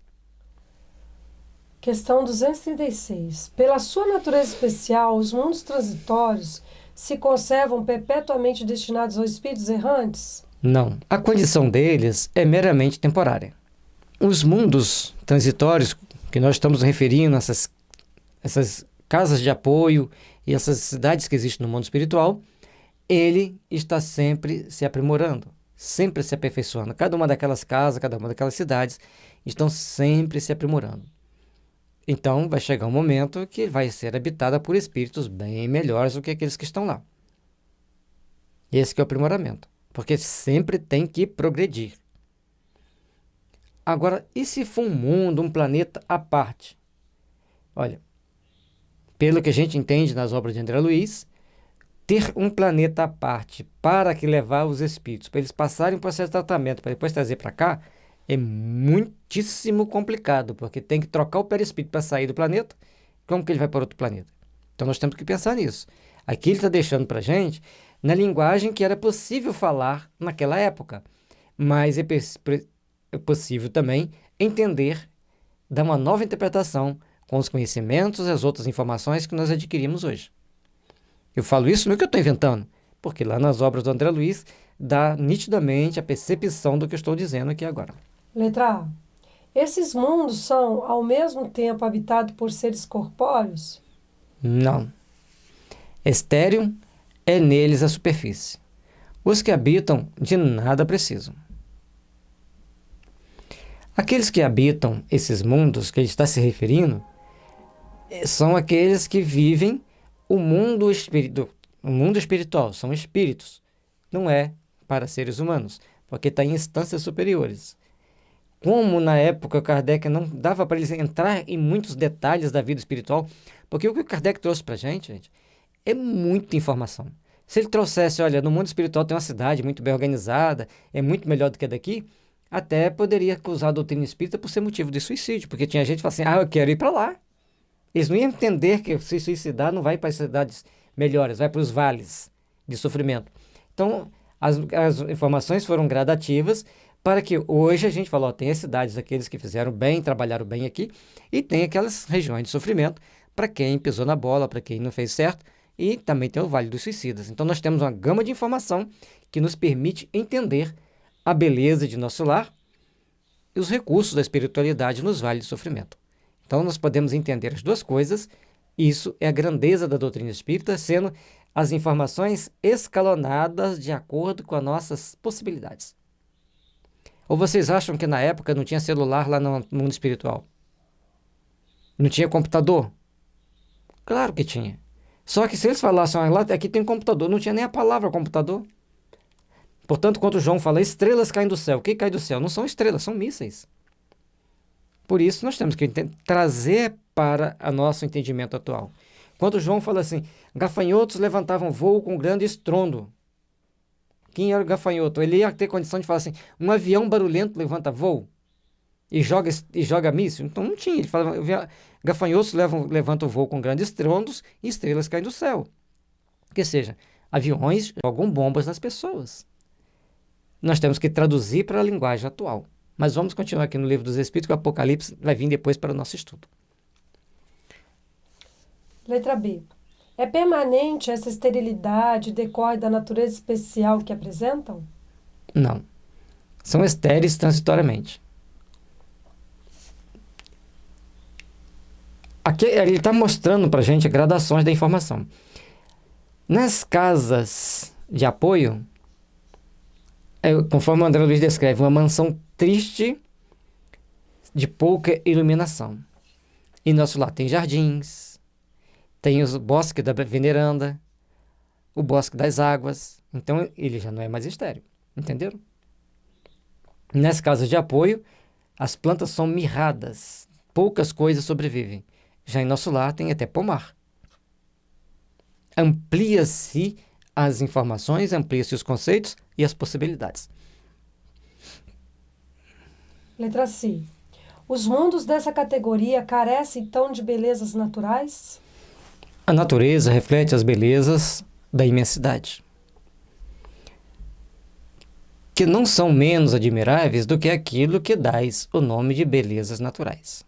Questão 236. Pela sua natureza especial, os mundos transitórios se conservam perpetuamente destinados aos espíritos errantes?
Não. A condição deles é meramente temporária. Os mundos transitórios que nós estamos referindo, essas casas de apoio e essas cidades que existem no mundo espiritual, ele está sempre se aprimorando, sempre se aperfeiçoando. Cada uma daquelas casas, cada uma daquelas cidades estão sempre se aprimorando. Então, vai chegar um momento que vai ser habitada por espíritos bem melhores do que aqueles que estão lá. Esse que é o aprimoramento, porque sempre tem que progredir. Agora, e se for um mundo, um planeta à parte? Olha, pelo que a gente entende nas obras de André Luiz, ter um planeta à parte para que levar os espíritos, para eles passarem um processo de tratamento, para depois trazer para cá, é muitíssimo complicado, porque tem que trocar o perispírito para sair do planeta. Como que ele vai para outro planeta? Então nós temos que pensar nisso. Aqui ele está deixando para a gente na linguagem que era possível falar naquela época, mas é possível também entender, dar uma nova interpretação com os conhecimentos e as outras informações que nós adquirimos hoje. Eu falo isso não é que eu estou inventando, porque lá nas obras do André Luiz dá nitidamente a percepção do que eu estou dizendo aqui agora.
Letra A. Esses mundos são, ao mesmo tempo, habitados por seres corpóreos?
Não. Estéreo é neles a superfície. Os que habitam de nada precisam. Aqueles que habitam esses mundos que ele está se referindo são aqueles que vivem o mundo espiritual, são espíritos. Não é para seres humanos, porque está em instâncias superiores. Como na época Kardec não dava para eles entrar em muitos detalhes da vida espiritual, porque o que o Kardec trouxe para a gente, é muita informação. Se ele trouxesse, olha, no mundo espiritual tem uma cidade muito bem organizada, é muito melhor do que a daqui, até poderia acusar a doutrina espírita por ser motivo de suicídio, porque tinha gente que fala assim, eu quero ir para lá. Eles não iam entender que se suicidar não vai para as cidades melhores, vai para os vales de sofrimento. Então, as informações foram gradativas para que hoje a gente falou, tem as cidades daqueles que fizeram bem, trabalharam bem aqui, e tem aquelas regiões de sofrimento para quem pisou na bola, para quem não fez certo, e também tem o Vale dos Suicidas. Então, nós temos uma gama de informação que nos permite entender a beleza de nosso lar e os recursos da espiritualidade nos vales de sofrimento. Então, nós podemos entender as duas coisas. Isso é a grandeza da doutrina espírita, sendo as informações escalonadas de acordo com as nossas possibilidades. Ou vocês acham que na época não tinha celular lá no mundo espiritual? Não tinha computador? Claro que tinha. Só que se eles falassem, lá aqui tem computador, não tinha nem a palavra computador. Portanto, quando João fala, estrelas caem do céu. O que cai do céu? Não são estrelas, são mísseis. Por isso, nós temos que trazer para o nosso entendimento atual. Quando João fala assim, gafanhotos levantavam voo com grande estrondo. Quem era o gafanhoto? Ele ia ter condição de falar assim, um avião barulhento levanta voo e joga míssil? Então não tinha. Ele falava, gafanhotos levantam voo com grandes estrondos e estrelas caem do céu. Que seja, aviões jogam bombas nas pessoas. Nós temos que traduzir para a linguagem atual. Mas vamos continuar aqui no Livro dos Espíritos, que o Apocalipse vai vir depois para o nosso estudo.
Letra B. É permanente essa esterilidade, decorre da natureza especial que apresentam?
Não. São estéreis transitoriamente. Aqui ele está mostrando para a gente gradações da informação. Nas casas de apoio, conforme o André Luiz descreve, uma mansão triste de pouca iluminação. E nosso lar tem jardins, tem os bosques da veneranda, o bosque das águas. Então ele já não é mais estéril, entenderam? Nas casas de apoio, as plantas são mirradas, poucas coisas sobrevivem. Já em nosso lar tem até pomar. Amplia-se as informações, amplia-se os conceitos e as possibilidades.
Letra C. Os mundos dessa categoria carecem, então, de belezas naturais?
A natureza reflete as belezas da imensidade, que não são menos admiráveis do que aquilo que dás o nome de belezas naturais.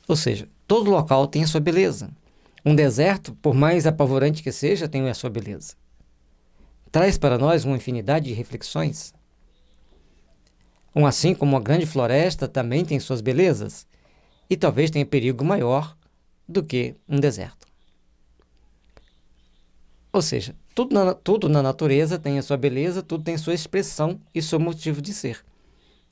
Ou seja, todo local tem a sua beleza. Um deserto, por mais apavorante que seja, tem a sua beleza. Traz para nós uma infinidade de reflexões. Assim como uma grande floresta também tem suas belezas, e talvez tenha perigo maior do que um deserto. Ou seja, tudo na natureza tem a sua beleza, tudo tem sua expressão e seu motivo de ser.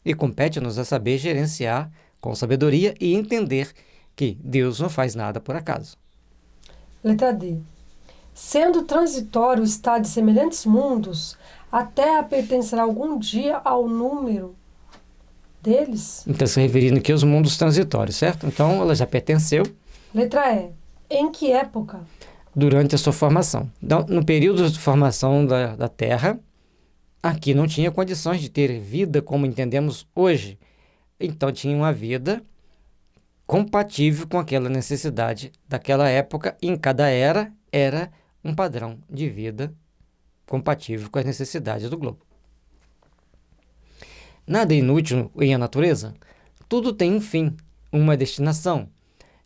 E compete-nos a saber gerenciar com sabedoria e entender que Deus não faz nada por acaso.
Letra D. Sendo transitório o estado de semelhantes mundos, a Terra pertencerá algum dia ao número deles?
Então, se referindo aqui aos mundos transitórios, certo? Então, ela já pertenceu
Letra E. Em que época?
durante a sua formação. Então, no período de formação da Terra, aqui não tinha condições de ter vida como entendemos hoje. Então, tinha uma vida compatível com aquela necessidade daquela época. E em cada era um padrão de vida compatível com as necessidades do globo. Nada é inútil em a natureza. Tudo tem um fim, uma destinação.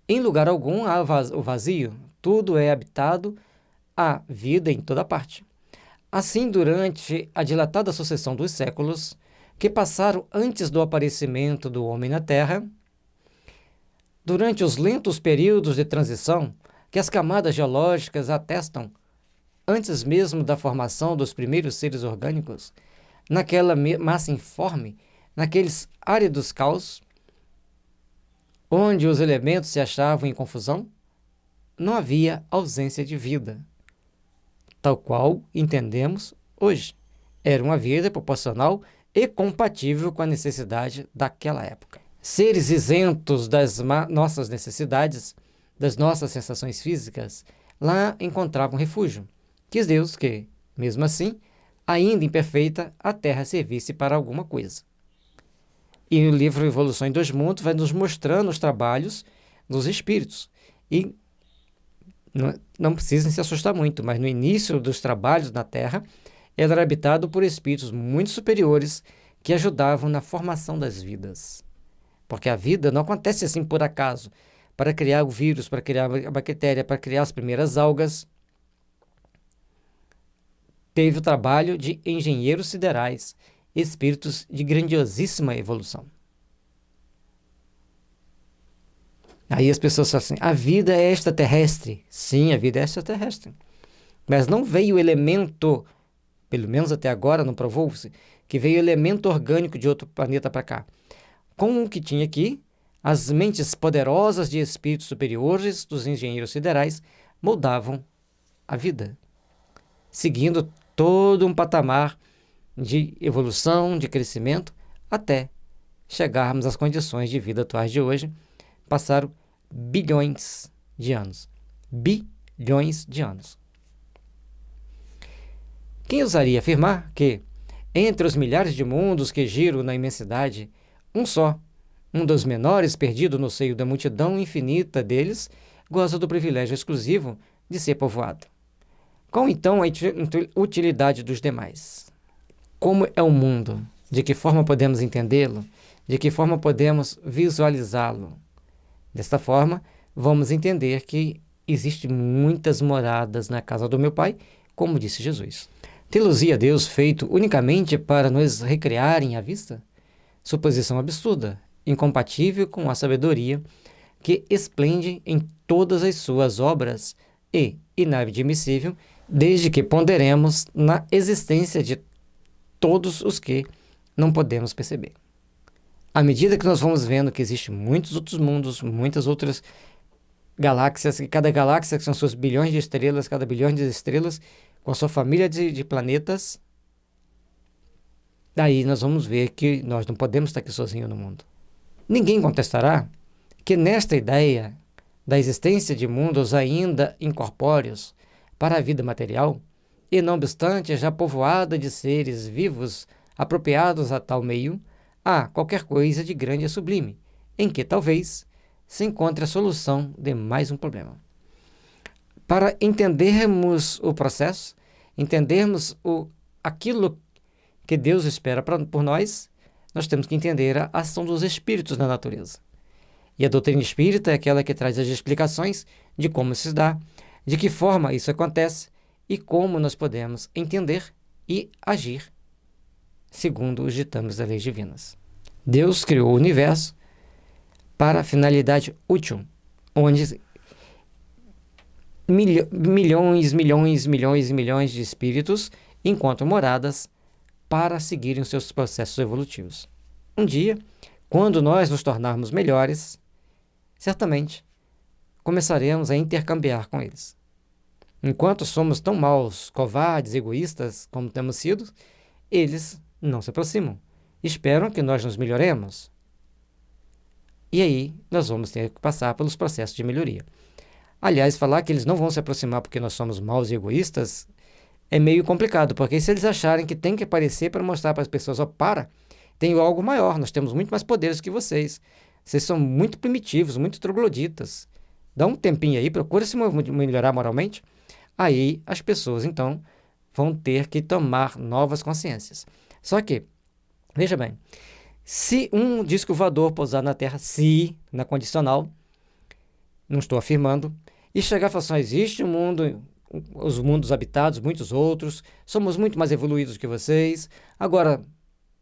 Em lugar algum há o vazio. Tudo é habitado, há vida em toda parte. Assim, durante a dilatada sucessão dos séculos, que passaram antes do aparecimento do homem na Terra, durante os lentos períodos de transição que as camadas geológicas atestam, antes mesmo da formação dos primeiros seres orgânicos, naquela massa informe, naqueles áridos caos, onde os elementos se achavam em confusão, não havia ausência de vida, tal qual entendemos hoje. Era uma vida proporcional e compatível com a necessidade daquela época. Seres isentos das nossas necessidades, das nossas sensações físicas, lá encontravam refúgio. Quis Deus que, mesmo assim, ainda imperfeita, a Terra servisse para alguma coisa. E o livro Evolução em Dois Mundos vai nos mostrando os trabalhos dos espíritos. E não precisam se assustar muito, mas no início dos trabalhos na Terra, ela era habitada por espíritos muito superiores que ajudavam na formação das vidas. Porque a vida não acontece assim por acaso. Para criar o vírus, para criar a bactéria, para criar as primeiras algas, teve o trabalho de engenheiros siderais, espíritos de grandiosíssima evolução. Aí as pessoas falam assim, a vida é extraterrestre. Sim, a vida é extraterrestre. Mas não veio elemento, pelo menos até agora não provou-se, que veio elemento orgânico de outro planeta para cá. Com o que tinha aqui, as mentes poderosas de espíritos superiores dos engenheiros siderais moldavam a vida, seguindo todo um patamar de evolução, de crescimento, até chegarmos às condições de vida atuais de hoje. Passaram bilhões de anos. Bilhões de anos. Quem ousaria afirmar que, entre os milhares de mundos que giram na imensidade, um só, um dos menores perdido no seio da multidão infinita deles, goza do privilégio exclusivo de ser povoado? Qual então a utilidade dos demais? Como é o mundo? De que forma podemos entendê-lo? De que forma podemos visualizá-lo? Desta forma, vamos entender que existem muitas moradas na casa do meu Pai, como disse Jesus. Telosia a Deus feito unicamente para nos recriarem à vista? Suposição absurda, incompatível com a sabedoria que esplende em todas as suas obras e inadmissível, desde que ponderemos na existência de todos os que não podemos perceber. À medida que nós vamos vendo que existem muitos outros mundos, muitas outras galáxias, e cada galáxia são suas bilhões de estrelas, cada bilhão de estrelas, com a sua família de planetas, daí nós vamos ver que nós não podemos estar aqui sozinhos no mundo. Ninguém contestará que nesta ideia da existência de mundos ainda incorpóreos para a vida material, e não obstante já povoada de seres vivos apropriados a tal meio, há qualquer coisa de grande e sublime, em que talvez se encontre a solução de mais um problema. Para entendermos o processo, entendermos aquilo que Deus espera por nós, nós temos que entender a ação dos espíritos na natureza. E a doutrina espírita é aquela que traz as explicações de como se dá, de que forma isso acontece e como nós podemos entender e agir segundo os ditames das leis divinas. Deus criou o universo para a finalidade útil, onde milhões de espíritos encontram moradas para seguirem os seus processos evolutivos. Um dia, quando nós nos tornarmos melhores, certamente começaremos a intercambiar com eles. Enquanto somos tão maus, covardes, egoístas como temos sido, eles não se aproximam. esperam que nós nos melhoremos. E aí, nós vamos ter que passar pelos processos de melhoria. Aliás, falar que eles não vão se aproximar porque nós somos maus e egoístas é meio complicado, porque se eles acharem que tem que aparecer para mostrar para as pessoas, tem algo maior, nós temos muito mais poderes que vocês. Vocês são muito primitivos, muito trogloditas. Dá um tempinho aí, procura se melhorar moralmente. Aí as pessoas, então, vão ter que tomar novas consciências. Só que, veja bem, se um disco voador pousar na Terra, na condicional, não estou afirmando, e chegar e falar assim, existe um mundo, os mundos habitados, muitos outros, somos muito mais evoluídos que vocês, agora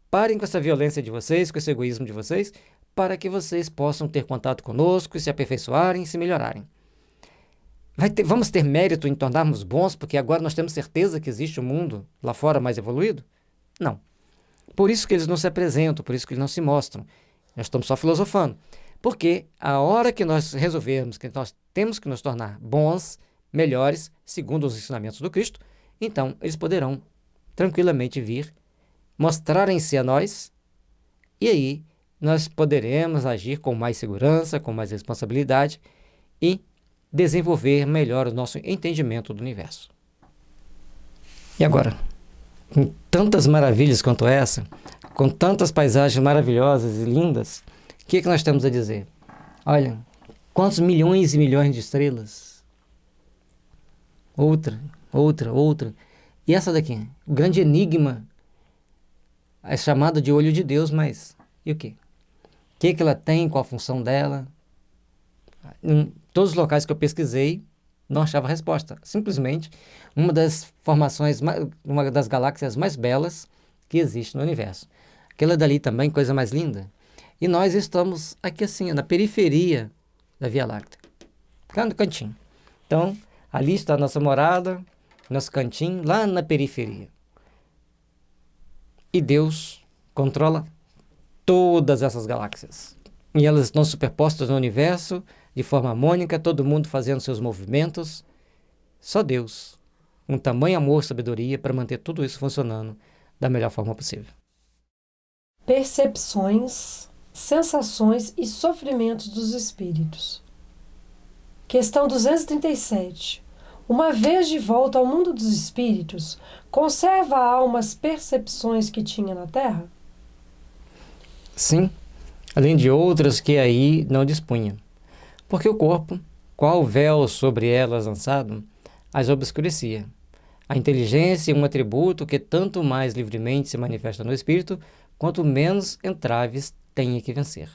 parem com essa violência de vocês, com esse egoísmo de vocês, para que vocês possam ter contato conosco, se aperfeiçoarem, se melhorarem. Vamos ter mérito em tornarmos bons, porque agora nós temos certeza que existe um mundo lá fora mais evoluído? Não. Por isso que eles não se apresentam, por isso que eles não se mostram. Nós estamos só filosofando. Porque a hora que nós resolvermos que nós temos que nos tornar bons, melhores, segundo os ensinamentos do Cristo, então eles poderão tranquilamente vir, mostrarem-se a nós, e aí nós poderemos agir com mais segurança, com mais responsabilidade e desenvolver melhor o nosso entendimento do universo. E agora, com tantas maravilhas quanto essa, com tantas paisagens maravilhosas e lindas, o que nós temos a dizer? Olha, quantos milhões e milhões de estrelas? Outra. E essa daqui? O grande enigma é chamado de olho de Deus, mas e o quê? O que ela tem? Qual a função dela? Em todos os locais que eu pesquisei, não achava resposta. Simplesmente uma das formações, uma das galáxias mais belas que existe no universo. Aquela dali também, coisa mais linda. E nós estamos aqui assim, na periferia da Via Láctea. Cá no cantinho. Então, ali está a nossa morada, nosso cantinho, lá na periferia. E Deus controla todas essas galáxias. E elas estão superpostas no universo, de forma harmônica, todo mundo fazendo seus movimentos. Só Deus, um tamanho amor e sabedoria para manter tudo isso funcionando da melhor forma possível.
Percepções, sensações e sofrimentos dos espíritos. Questão 237. Uma vez de volta ao mundo dos espíritos, conserva a alma as percepções que tinha na Terra?
Sim, além de outras que aí não dispunha. Porque o corpo, qual véu sobre elas lançado, as obscurecia. A inteligência é um atributo que tanto mais livremente se manifesta no espírito, quanto menos entraves tenha que vencer.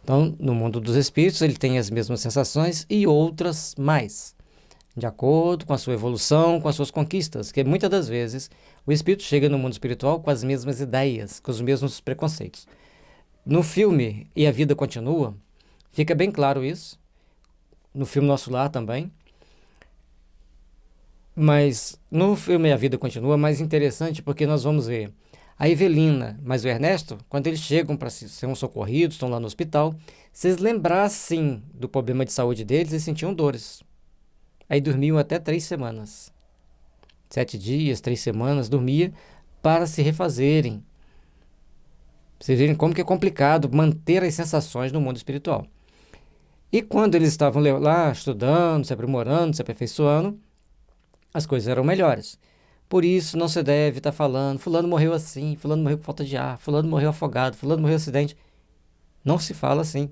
Então, no mundo dos espíritos, ele tem as mesmas sensações e outras mais, de acordo com a sua evolução, com as suas conquistas, que muitas das vezes o espírito chega no mundo espiritual com as mesmas ideias, com os mesmos preconceitos. No filme E a Vida Continua, fica bem claro isso, no filme Nosso Lar também, mas no filme A Vida Continua é mais interessante porque nós vamos ver a Evelina, mas o Ernesto, quando eles chegam para ser socorridos, estão lá no hospital, se eles lembrassem do problema de saúde deles, eles sentiam dores. Aí dormiam até 3 semanas. 7 dias, 3 semanas, dormia para se refazerem. Vocês verem como que é complicado manter as sensações no mundo espiritual. E quando eles estavam lá estudando, se aprimorando, se aperfeiçoando, as coisas eram melhores. Por isso não se deve estar falando, fulano morreu assim, fulano morreu por falta de ar, fulano morreu afogado, fulano morreu acidente. Não se fala assim.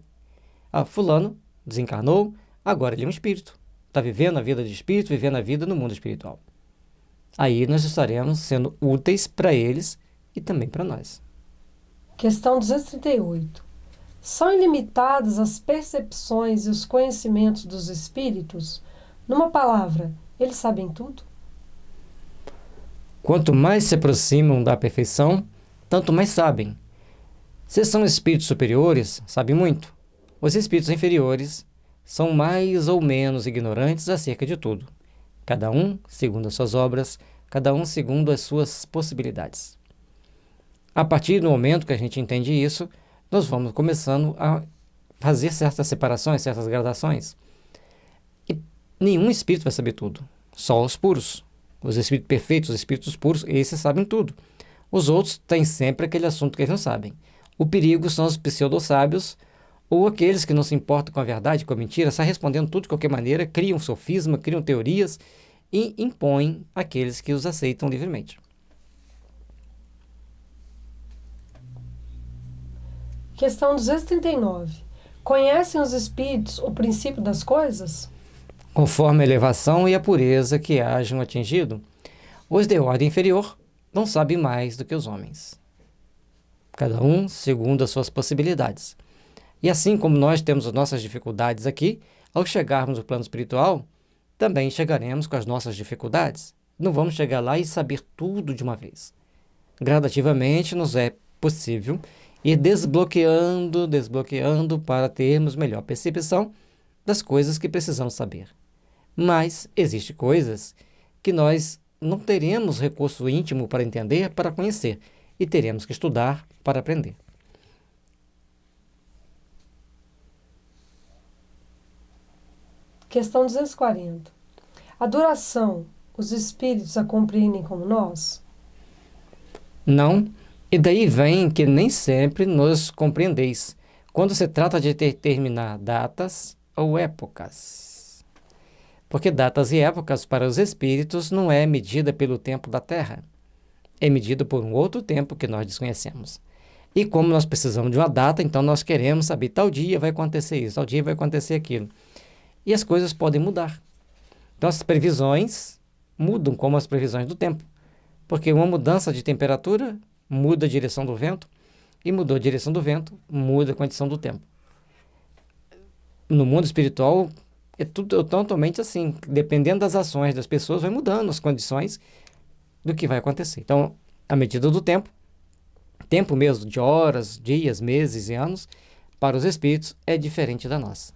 Fulano desencarnou, agora ele é um espírito. Está vivendo a vida de espírito, vivendo a vida no mundo espiritual. Aí nós estaremos sendo úteis para eles e também para nós.
Questão 238. São ilimitadas as percepções e os conhecimentos dos espíritos? Numa palavra, eles sabem tudo?
Quanto mais se aproximam da perfeição, tanto mais sabem. Se são espíritos superiores, sabem muito. Os espíritos inferiores são mais ou menos ignorantes acerca de tudo. Cada um segundo as suas obras, cada um segundo as suas possibilidades. A partir do momento que a gente entende isso, nós vamos começando a fazer certas separações, certas gradações. E nenhum espírito vai saber tudo, só os puros. Os espíritos perfeitos, os espíritos puros, esses sabem tudo. Os outros têm sempre aquele assunto que eles não sabem. O perigo são os pseudo-sábios ou aqueles que não se importam com a verdade, com a mentira, saem respondendo tudo de qualquer maneira, criam sofisma, criam teorias e impõem àqueles que os aceitam livremente.
Questão 239. Conhecem os espíritos o princípio das coisas?
Conforme a elevação e a pureza que hajam atingido, os de ordem inferior não sabem mais do que os homens. Cada um segundo as suas possibilidades. E assim como nós temos as nossas dificuldades aqui, ao chegarmos no plano espiritual, também chegaremos com as nossas dificuldades. Não vamos chegar lá e saber tudo de uma vez. Gradativamente nos é possível ir desbloqueando para termos melhor percepção das coisas que precisamos saber. Mas existem coisas que nós não teremos recurso íntimo para entender, para conhecer, e teremos que estudar para aprender.
Questão 240. A duração, os espíritos a compreendem como nós?
Não, e daí vem que nem sempre nos compreendeis, quando se trata de determinar datas ou épocas. Porque datas e épocas para os espíritos não é medida pelo tempo da Terra, é medida por um outro tempo que nós desconhecemos. E como nós precisamos de uma data, então nós queremos saber, tal dia vai acontecer isso, tal dia vai acontecer aquilo. E as coisas podem mudar. Então as previsões mudam como as previsões do tempo, porque uma mudança de temperatura muda a direção do vento, e mudou a direção do vento, muda a condição do tempo. No mundo espiritual, é tudo totalmente assim. Dependendo das ações das pessoas, vai mudando as condições do que vai acontecer. Então, à medida do tempo mesmo, de horas, dias, meses e anos, para os espíritos é diferente da nossa.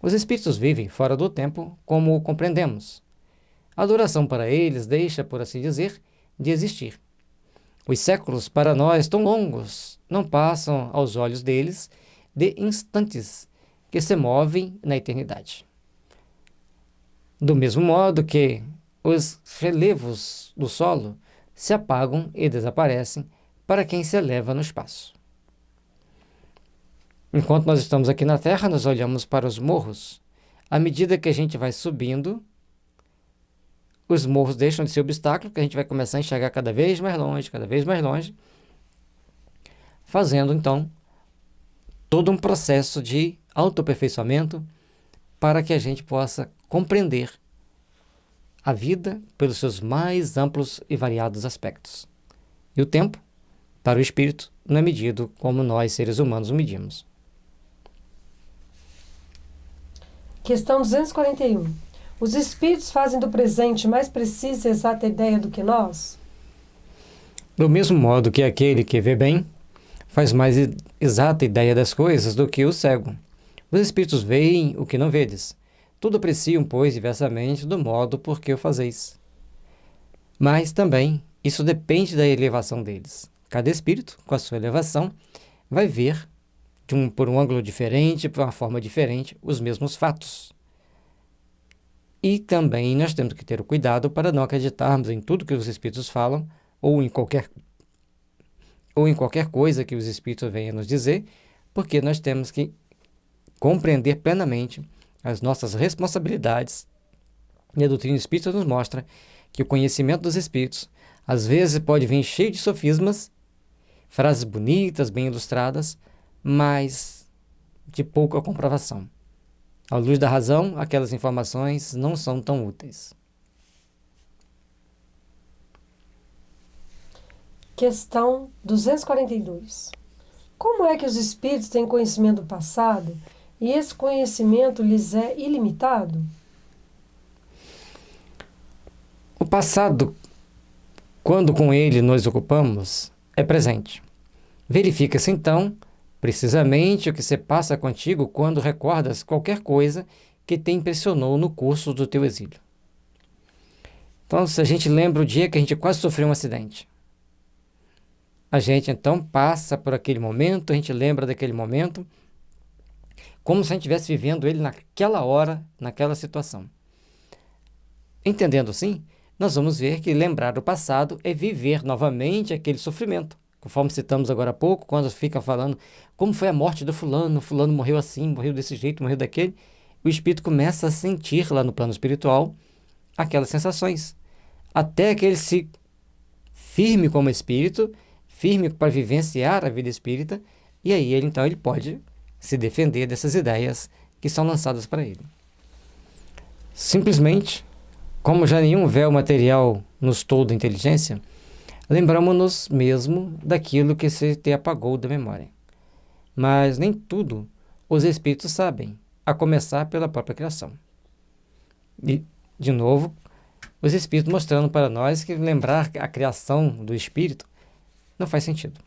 Os espíritos vivem fora do tempo como o compreendemos. A duração para eles deixa, por assim dizer, de existir. Os séculos para nós tão longos não passam aos olhos deles de instantes que se movem na eternidade. Do mesmo modo que os relevos do solo se apagam e desaparecem para quem se eleva no espaço. Enquanto nós estamos aqui na Terra, nós olhamos para os morros. À medida que a gente vai subindo, os morros deixam de ser obstáculo, que a gente vai começar a enxergar cada vez mais longe, fazendo então todo um processo de autoaperfeiçoamento para que a gente possa compreender a vida pelos seus mais amplos e variados aspectos. E o tempo, para o espírito, não é medido como nós, seres humanos, o medimos.
Questão 241. Os espíritos fazem do presente mais precisa e exata ideia do que nós?
Do mesmo modo que aquele que vê bem faz mais exata ideia das coisas do que o cego. Os espíritos veem o que não vedes. Tudo apreciam, pois, diversamente do modo por que o fazeis. Mas também isso depende da elevação deles. Cada espírito, com a sua elevação, vai ver por um ângulo diferente, por uma forma diferente, os mesmos fatos. E também nós temos que ter o cuidado para não acreditarmos em tudo que os espíritos falam ou em qualquer coisa que os espíritos venham nos dizer, porque nós temos que compreender plenamente as nossas responsabilidades. E a doutrina espírita nos mostra que o conhecimento dos espíritos às vezes pode vir cheio de sofismas, frases bonitas, bem ilustradas, mas de pouca comprovação. À luz da razão, aquelas informações não são tão úteis.
Questão 242. Como é que os espíritos têm conhecimento do passado e esse conhecimento lhes é ilimitado?
O passado, quando com ele nos ocupamos, é presente. Verifica-se então precisamente o que se passa contigo quando recordas qualquer coisa que te impressionou no curso do teu exílio. Então, se a gente lembra o dia que a gente quase sofreu um acidente, a gente então passa por aquele momento, a gente lembra daquele momento, como se a gente estivesse vivendo ele naquela hora, naquela situação. Entendendo assim, nós vamos ver que lembrar o passado é viver novamente aquele sofrimento. Conforme citamos agora há pouco, quando fica falando como foi a morte do fulano, fulano morreu assim, morreu desse jeito, morreu daquele, o espírito começa a sentir lá no plano espiritual aquelas sensações, até que ele se firme como espírito, firme para vivenciar a vida espírita, e aí ele pode se defender dessas ideias que são lançadas para ele. Simplesmente, como já nenhum véu material nos tolda a inteligência, lembramos-nos mesmo daquilo que se te apagou da memória. Mas nem tudo os espíritos sabem, a começar pela própria criação. E, de novo, os espíritos mostrando para nós que lembrar a criação do espírito não faz sentido.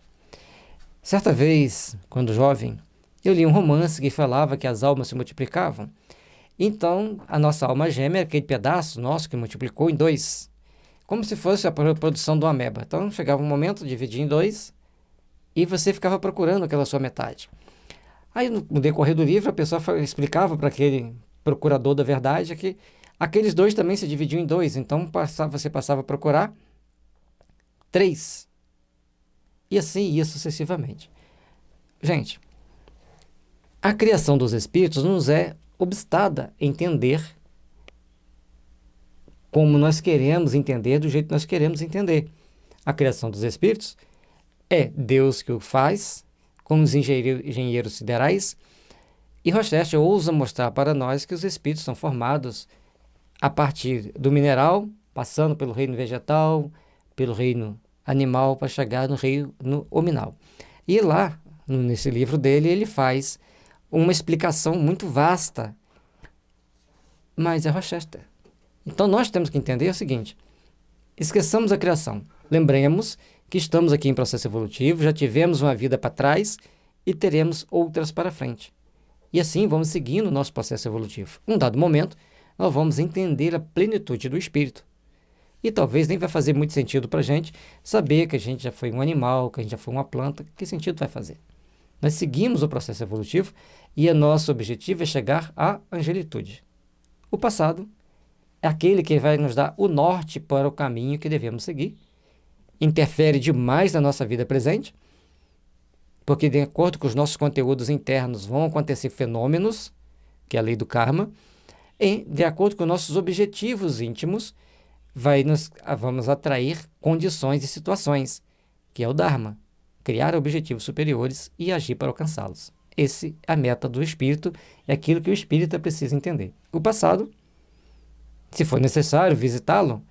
Certa vez, quando jovem, eu li um romance que falava que as almas se multiplicavam. Então, a nossa alma gêmea era aquele pedaço nosso que multiplicou em 2, como se fosse a reprodução do ameba. Então, chegava um momento, dividia em 2, e você ficava procurando aquela sua metade. Aí, no decorrer do livro, a pessoa explicava para aquele procurador da verdade que aqueles 2 também se dividiam em 2, então você passava a procurar 3. E assim ia sucessivamente. Gente, a criação dos espíritos nos é obstada a entender como nós queremos entender, do jeito que nós queremos entender. A criação dos espíritos é Deus que o faz, como os engenheiros siderais, e Rochester ousa mostrar para nós que os espíritos são formados a partir do mineral, passando pelo reino vegetal, pelo reino animal, para chegar no reino hominal. E lá, nesse livro dele, ele faz uma explicação muito vasta, mas é Rochester. Então nós temos que entender o seguinte: esqueçamos a criação, lembremos que estamos aqui em processo evolutivo, já tivemos uma vida para trás e teremos outras para frente. E assim vamos seguindo o nosso processo evolutivo. Um dado momento, nós vamos entender a plenitude do espírito. E talvez nem vai fazer muito sentido para a gente saber que a gente já foi um animal, que a gente já foi uma planta. Que sentido vai fazer? Nós seguimos o processo evolutivo e o nosso objetivo é chegar à angelitude. O passado é aquele que vai nos dar o norte para o caminho que devemos seguir. Interfere demais na nossa vida presente, porque de acordo com os nossos conteúdos internos vão acontecer fenômenos, que é a lei do karma, e de acordo com nossos objetivos íntimos, vamos atrair condições e situações, que é o Dharma, criar objetivos superiores e agir para alcançá-los. Essa é a meta do espírito, é aquilo que o espírita precisa entender. O passado, se for necessário visitá-lo,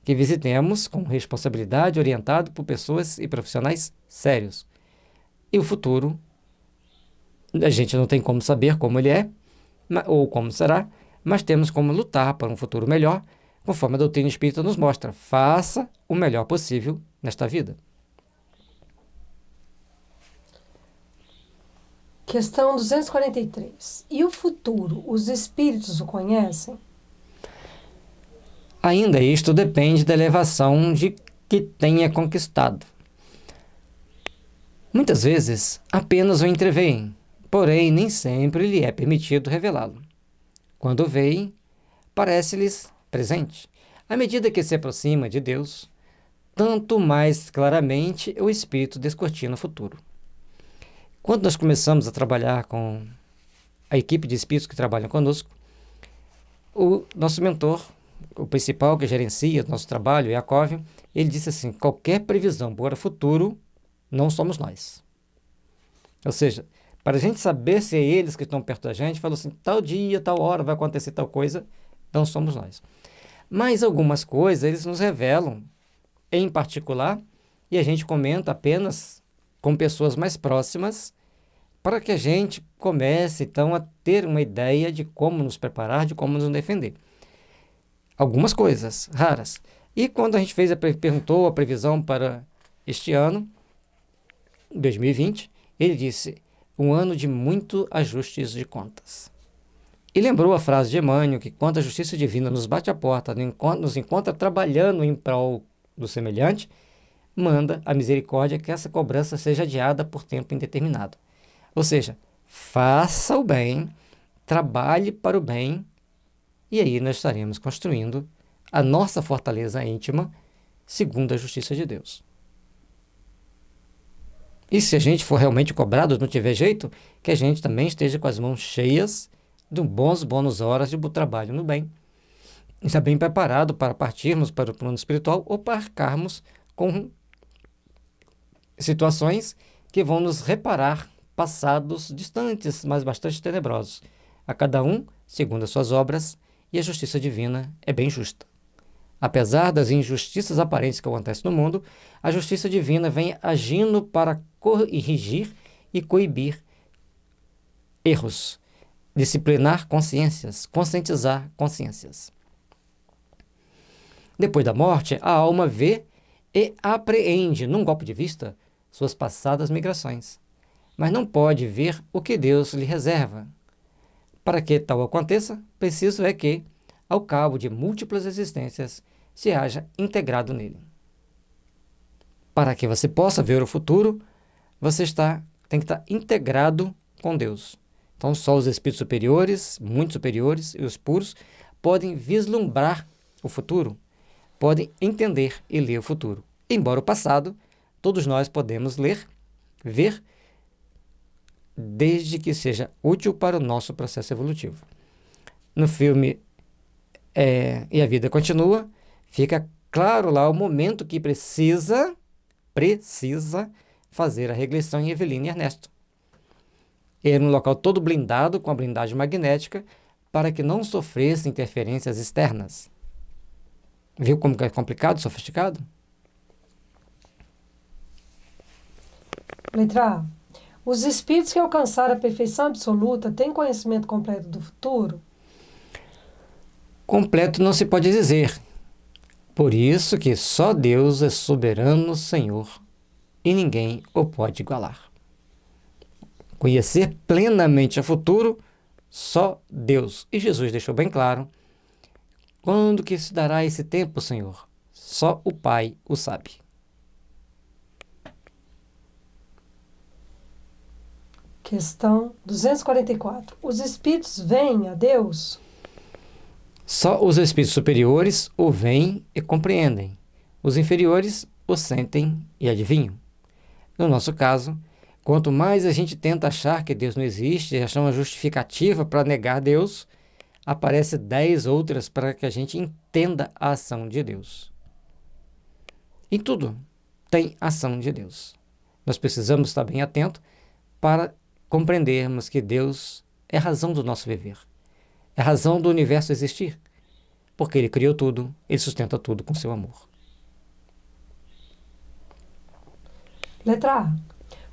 que visitemos com responsabilidade, orientado por pessoas e profissionais sérios. E o futuro, a gente não tem como saber como ele é, ou como será, mas temos como lutar para um futuro melhor, conforme a doutrina espírita nos mostra. Faça o melhor possível nesta vida.
Questão 243. E o futuro, os espíritos o conhecem?
Ainda isto depende da elevação de que tenha conquistado. Muitas vezes apenas o entreveem, porém nem sempre lhe é permitido revelá-lo. Quando o veem, parece-lhes presente. À medida que se aproxima de Deus, tanto mais claramente o espírito descortina o futuro. Quando nós começamos a trabalhar com a equipe de espíritos que trabalham conosco, o nosso mentor, o principal que gerencia o nosso trabalho, Yakov, ele disse assim: qualquer previsão para o futuro, não somos nós. Ou seja, para a gente saber se é eles que estão perto da gente, falou assim, tal dia, tal hora vai acontecer tal coisa, não somos nós. Mas algumas coisas eles nos revelam em particular e a gente comenta apenas com pessoas mais próximas para que a gente comece então a ter uma ideia de como nos preparar, de como nos defender. Algumas coisas raras. E quando a gente perguntou a previsão para este ano, 2020, ele disse, um ano de muito ajustes de contas. E lembrou a frase de Emmanuel, que quando a justiça divina nos bate a porta, nos encontra trabalhando em prol do semelhante, manda a misericórdia que essa cobrança seja adiada por tempo indeterminado. Ou seja, faça o bem, trabalhe para o bem, e aí nós estaremos construindo a nossa fortaleza íntima segundo a justiça de Deus. E se a gente for realmente cobrado, não tiver jeito, que a gente também esteja com as mãos cheias de bons bônus horas de trabalho no bem. E está bem preparado para partirmos para o plano espiritual ou para arcarmos com situações que vão nos reparar passados distantes, mas bastante tenebrosos. A cada um, segundo as suas obras, e a justiça divina é bem justa. Apesar das injustiças aparentes que acontecem no mundo, a justiça divina vem agindo para corrigir e coibir erros, disciplinar consciências, conscientizar consciências. Depois da morte, a alma vê e apreende, num golpe de vista, suas passadas migrações, mas não pode ver o que Deus lhe reserva. Para que tal aconteça, preciso é que, ao cabo de múltiplas existências, se haja integrado nele. Para que você possa ver o futuro, você tem que estar integrado com Deus. Então, só os espíritos superiores, muito superiores, e os puros, podem vislumbrar o futuro, podem entender e ler o futuro. Embora o passado, todos nós podemos ler, ver, desde que seja útil para o nosso processo evolutivo. No filme E a Vida Continua, fica claro lá o momento que precisa fazer a regressão em Evelina e Ernesto. Era um local todo blindado com a blindagem magnética para que não sofresse interferências externas. Viu como é complicado, sofisticado?
Letra A. Os espíritos que alcançaram a perfeição absoluta têm conhecimento completo do futuro?
Completo não se pode dizer. Por isso que só Deus é soberano Senhor e ninguém o pode igualar. Conhecer plenamente o futuro, só Deus. E Jesus deixou bem claro: quando que se dará esse tempo, Senhor? Só o Pai o sabe.
Questão 244. Os espíritos veem a Deus?
Só os espíritos superiores o veem e compreendem. Os inferiores o sentem e adivinham. No nosso caso, quanto mais a gente tenta achar que Deus não existe e achar uma justificativa para negar Deus, aparece 10 outras para que a gente entenda a ação de Deus. Em tudo tem ação de Deus. Nós precisamos estar bem atentos para compreendermos que Deus é a razão do nosso viver. É a razão do universo existir. Porque Ele criou tudo, Ele sustenta tudo com seu amor.
Letra A.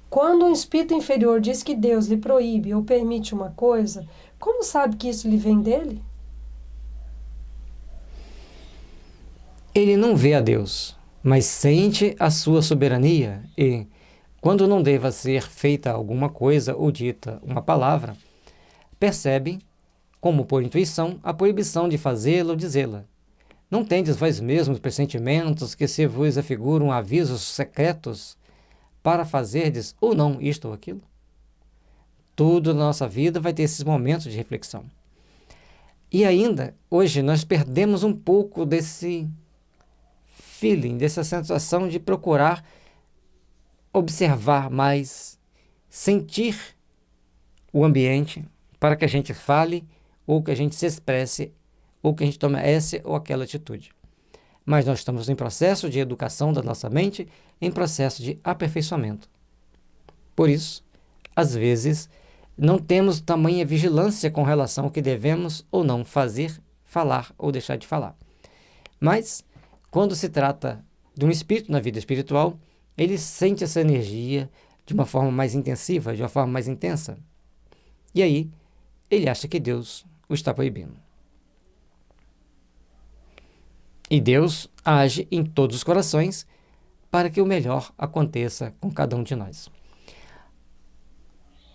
Quando um espírito inferior diz que Deus lhe proíbe ou permite uma coisa, como sabe que isso lhe vem dele?
Ele não vê a Deus, mas sente a sua soberania e, quando não deva ser feita alguma coisa ou dita uma palavra, percebe, como por intuição, a proibição de fazê-la ou dizê-la. Não tendes vós mesmos pressentimentos que se vos afiguram avisos secretos para fazerdes ou não isto ou aquilo? Tudo na nossa vida vai ter esses momentos de reflexão. E ainda, hoje, nós perdemos um pouco desse feeling, dessa sensação de procurar observar mais, sentir o ambiente para que a gente fale ou que a gente se expresse ou que a gente tome essa ou aquela atitude. Mas nós estamos em processo de educação da nossa mente, em processo de aperfeiçoamento. Por isso, às vezes, não temos tamanha vigilância com relação ao que devemos ou não fazer, falar ou deixar de falar. Mas, quando se trata de um espírito na vida espiritual, ele sente essa energia de uma forma mais intensiva, de uma forma mais intensa. E aí, ele acha que Deus o está proibindo. E Deus age em todos os corações para que o melhor aconteça com cada um de nós.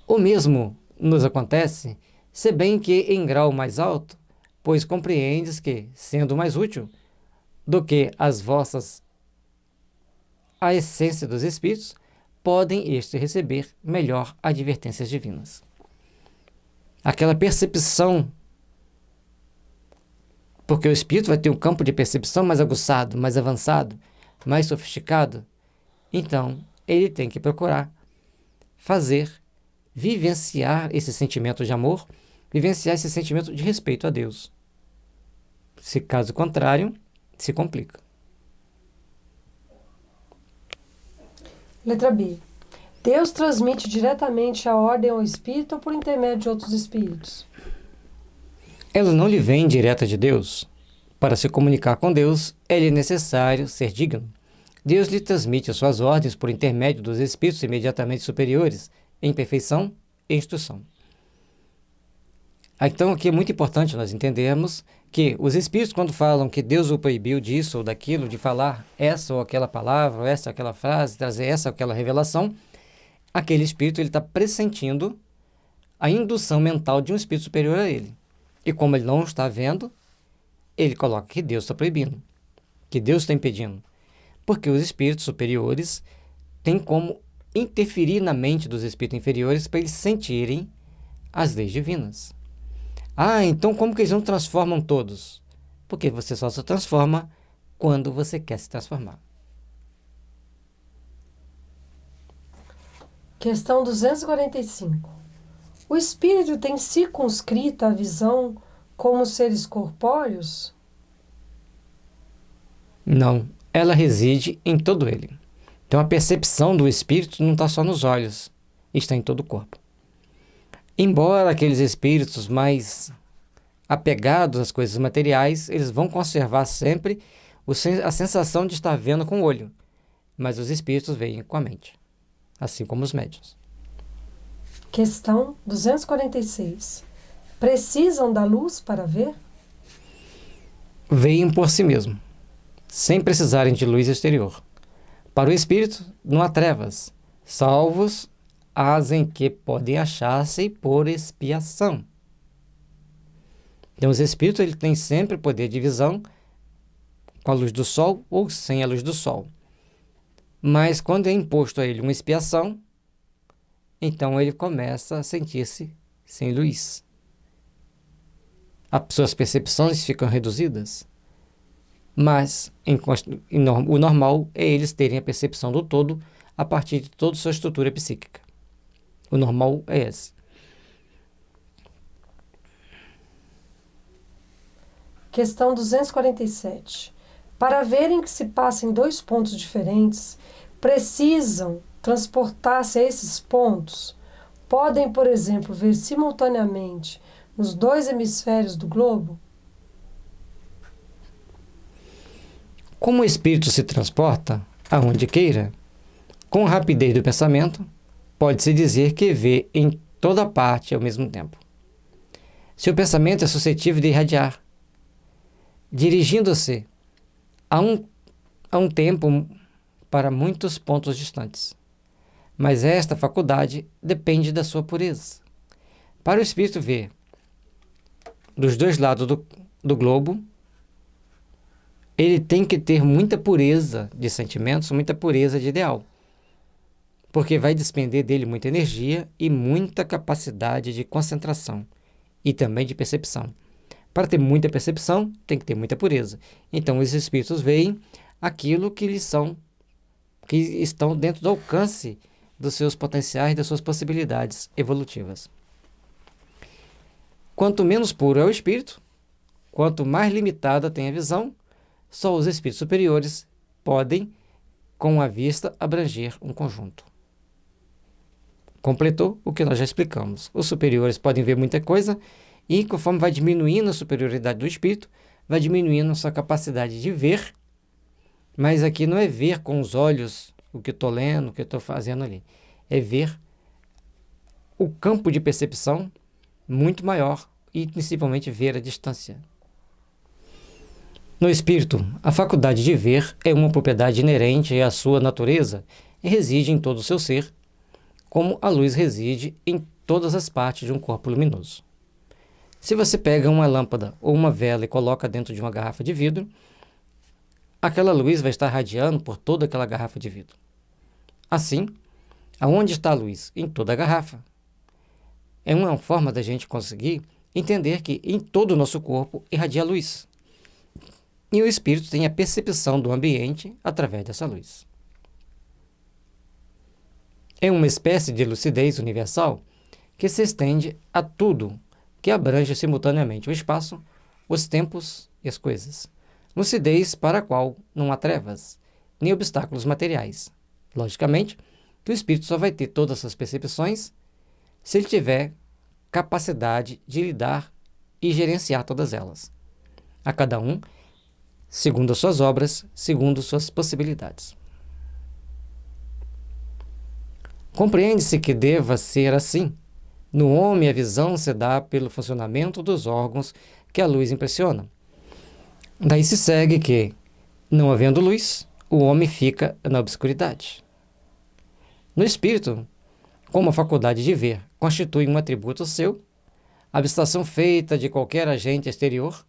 O mesmo nos acontece, se bem que em grau mais alto, pois compreendes que, sendo mais útil do que as vossas a essência dos espíritos, podem estes receber melhor advertências divinas. Aquela percepção Porque o espírito vai ter um campo de percepção mais aguçado, mais avançado, mais sofisticado. Então, ele tem que procurar fazer, vivenciar esse sentimento de amor, vivenciar esse sentimento de respeito a Deus. Se caso contrário, se complica.
Letra B. Deus transmite diretamente a ordem ao espírito ou por intermédio de outros espíritos?
Ela não lhe vem direta de Deus. Para se comunicar com Deus, é-lhe necessário ser digno. Deus lhe transmite as suas ordens por intermédio dos espíritos imediatamente superiores, em perfeição e instrução. Então, aqui é muito importante nós entendermos que os espíritos, quando falam que Deus o proibiu disso ou daquilo, de falar essa ou aquela palavra, ou essa ou aquela frase, trazer essa ou aquela revelação, aquele espírito está pressentindo a indução mental de um espírito superior a ele. E como ele não está vendo, ele coloca que Deus está proibindo, que Deus está impedindo. Porque os espíritos superiores têm como interferir na mente dos espíritos inferiores para eles sentirem as leis divinas. Ah, então como que eles não transformam todos? Porque você só se transforma quando você quer se transformar.
Questão 245. O espírito tem circunscrita a visão como seres corpóreos?
Não, ela reside em todo ele. Então a percepção do espírito não está só nos olhos, está em todo o corpo. Embora aqueles espíritos mais apegados às coisas materiais, eles vão conservar sempre a sensação de estar vendo com o olho, mas os espíritos veem com a mente, assim como os médiuns.
Questão 246. Precisam da luz para ver?
Veem por si mesmo, sem precisarem de luz exterior. Para o espírito, não há trevas, salvos as em que podem achar-se por expiação. Então, os espíritos ele tem sempre o poder de visão com a luz do sol ou sem a luz do sol. Mas quando é imposto a ele uma expiação, então ele começa a sentir-se sem luz. As suas percepções ficam reduzidas. Mas o normal é eles terem a percepção do todo a partir de toda a sua estrutura psíquica. O normal é esse.
Questão 247. Para verem que se passa em dois pontos diferentes, precisam transportar-se a esses pontos? Podem, por exemplo, ver simultaneamente nos dois hemisférios do globo?
Como o espírito se transporta aonde queira, com a rapidez do pensamento, pode-se dizer que vê em toda parte ao mesmo tempo. Seu pensamento é suscetível de irradiar, dirigindo-se a um tempo para muitos pontos distantes. Mas esta faculdade depende da sua pureza. Para o espírito ver dos dois lados do globo, ele tem que ter muita pureza de sentimentos, muita pureza de ideal. Porque vai despender dele muita energia e muita capacidade de concentração e também de percepção. Para ter muita percepção, tem que ter muita pureza. Então, os espíritos veem aquilo que que estão dentro do alcance dos seus potenciais, das suas possibilidades evolutivas. Quanto menos puro é o espírito, quanto mais limitada tem a visão, só os espíritos superiores podem, com a vista, abranger um conjunto. Completou o que nós já explicamos. Os superiores podem ver muita coisa e, conforme vai diminuindo a superioridade do espírito, vai diminuindo a sua capacidade de ver, mas aqui não é ver com os olhos o que eu estou lendo, o que eu estou fazendo ali. É ver o campo de percepção muito maior e, principalmente, ver a distância. No espírito, a faculdade de ver é uma propriedade inerente à sua natureza e reside em todo o seu ser, como a luz reside em todas as partes de um corpo luminoso. Se você pega uma lâmpada ou uma vela e coloca dentro de uma garrafa de vidro, aquela luz vai estar radiando por toda aquela garrafa de vidro. Assim, aonde está a luz? Em toda a garrafa. É uma forma da gente conseguir entender que em todo o nosso corpo irradia luz. e o espírito tem a percepção do ambiente através dessa luz. É uma espécie de lucidez universal que se estende a tudo, que abrange simultaneamente o espaço, os tempos e as coisas. Lucidez para a qual não há trevas, nem obstáculos materiais. Logicamente, que o espírito só vai ter todas essas percepções se ele tiver capacidade de lidar e gerenciar todas elas. A cada um, segundo as suas obras, segundo suas possibilidades. Compreende-se que deva ser assim. No homem, a visão se dá pelo funcionamento dos órgãos que a luz impressiona. Daí se segue que, não havendo luz, o homem fica na obscuridade. No espírito, como a faculdade de ver constitui um atributo seu, a abstração feita de qualquer agente exterior,